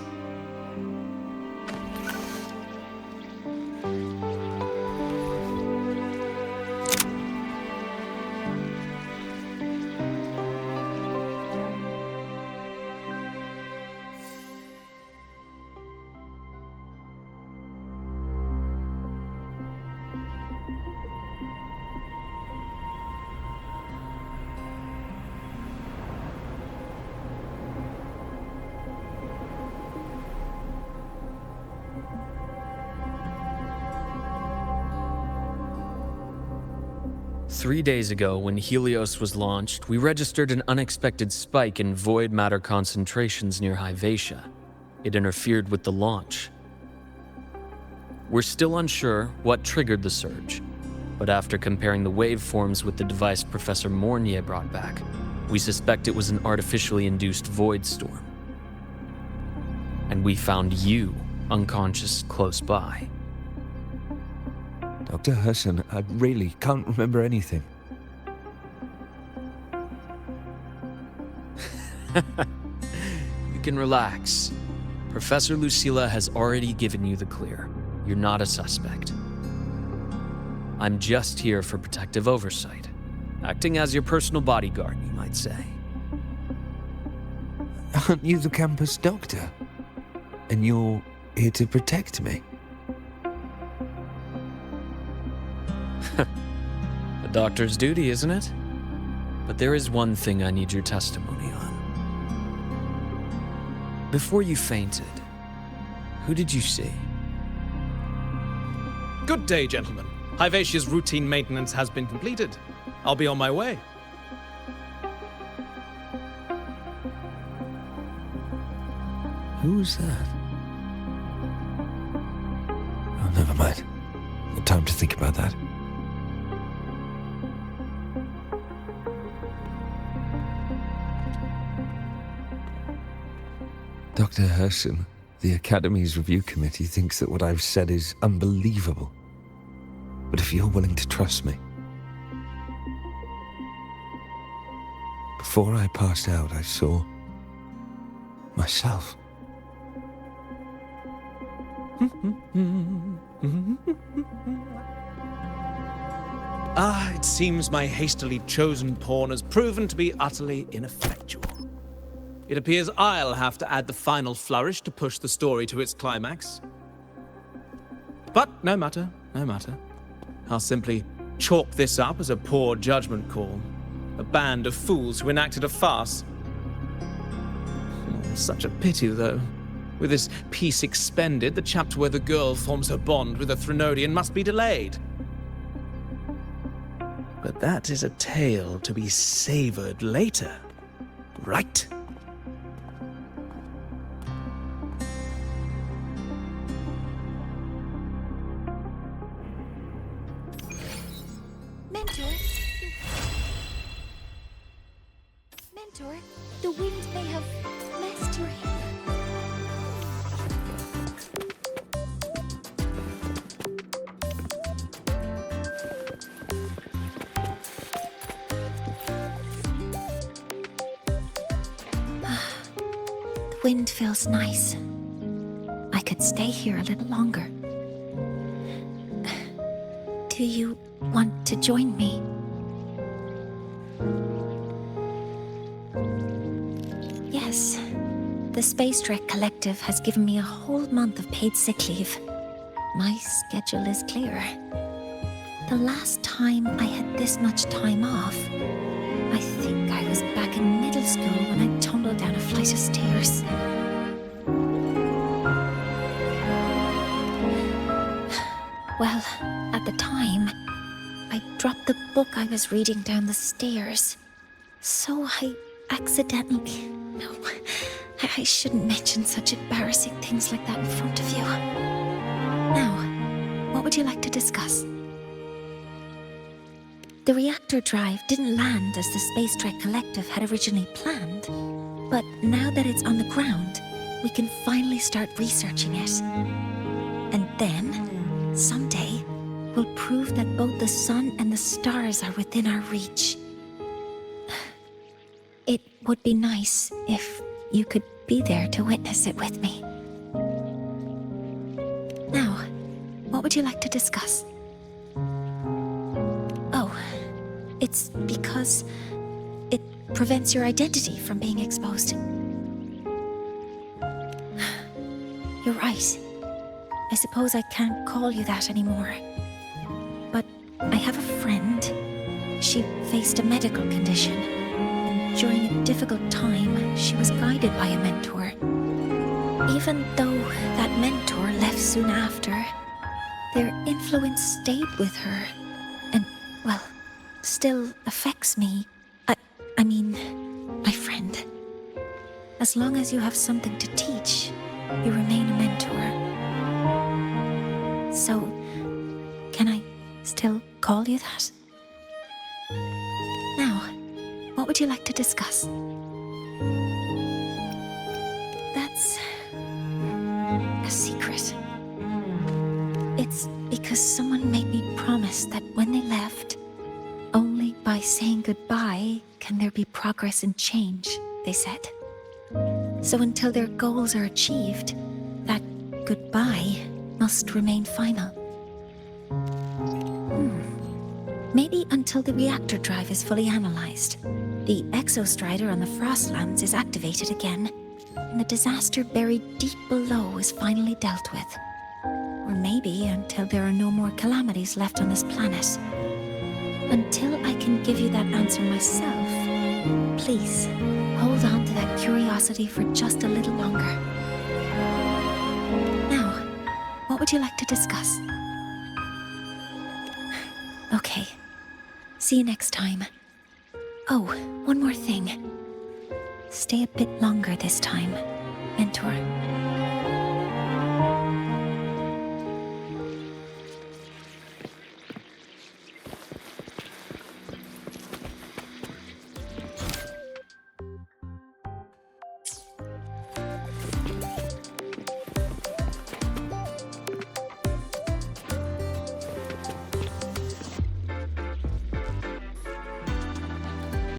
Three days ago, when Helios was launched, we registered an unexpected spike in void matter concentrations near Hyvatia. It interfered with the launch. We're still unsure what triggered the surge, but after comparing the waveforms with the device Professor Mornier brought back, we suspect it was an artificially induced void storm. And we found you unconscious close by. Dr. Herson, I really can't remember anything. You can relax. Professor Lucilla has already given you the clear. You're not a suspect. I'm just here for protective oversight, acting as your personal bodyguard, you might say. Aren't you the campus doctor? And you're here to protect me? A doctor's duty, isn't it? But there is one thing I need your testimony on. Before you fainted, who did you see? Good day, gentlemen. Hyvatia's routine maintenance has been completed. I'll be on my way. Who's that? Oh, never mind. No time to think about that. Dr. Herson, the Academy's review committee thinks that what I've said is unbelievable. But if you're willing to trust me... Before I passed out, I saw... myself. It seems my hastily chosen pawn has proven to be utterly ineffectual. It appears I'll have to add the final flourish to push the story to its climax. But no matter, no matter. I'll simply chalk this up as a poor judgment call. A band of fools who enacted a farce. Such a pity, though. With this piece expended, the chapter where the girl forms her bond with a Threnodian must be delayed. But that is a tale to be savored later, right? Mentor, the wind may have messed your hair. wind feels nice. I could stay here a little longer. Do you want to join me? Yes. The Space Trek Collective has given me a whole month of paid sick leave. My schedule is clear. The last time I had this much time off, I think I was back in middle school when I tumbled down a flight of stairs. Well, at the time, I dropped the book I was reading down the stairs. So I accidentally... No, I shouldn't mention such embarrassing things like that in front of you. Now, what would you like to discuss? The reactor drive didn't land as the Space Trek Collective had originally planned, but now that it's on the ground, we can finally start researching it. And then, someday, we'll prove that both the sun and the stars are within our reach. It would be nice if you could be there to witness it with me. Now, what would you like to discuss? Oh, it's because it prevents your identity from being exposed. You're right. I suppose I can't call you that anymore. But I have a friend. She faced a medical condition, and during a difficult time, she was guided by a mentor. Even though that mentor left soon after, their influence stayed with her, and, well, still affects me. I mean, my friend. As long as you have something to teach, you remain a mentor. So, can I still call you that? Now, what would you like to discuss? That's a secret. It's because someone made me promise that when they left, only by saying goodbye can there be progress and change, they said. So until their goals are achieved, that goodbye must remain final. Maybe until the reactor drive is fully analyzed, the exostrider on the Frostlands is activated again, and the disaster buried deep below is finally dealt with. Or maybe until there are no more calamities left on this planet. Until I can give you that answer myself, please hold on to that curiosity for just a little longer. Now, what would you like to discuss? Okay. See you next time. Oh, one more thing. Stay a bit longer this time, Mentor.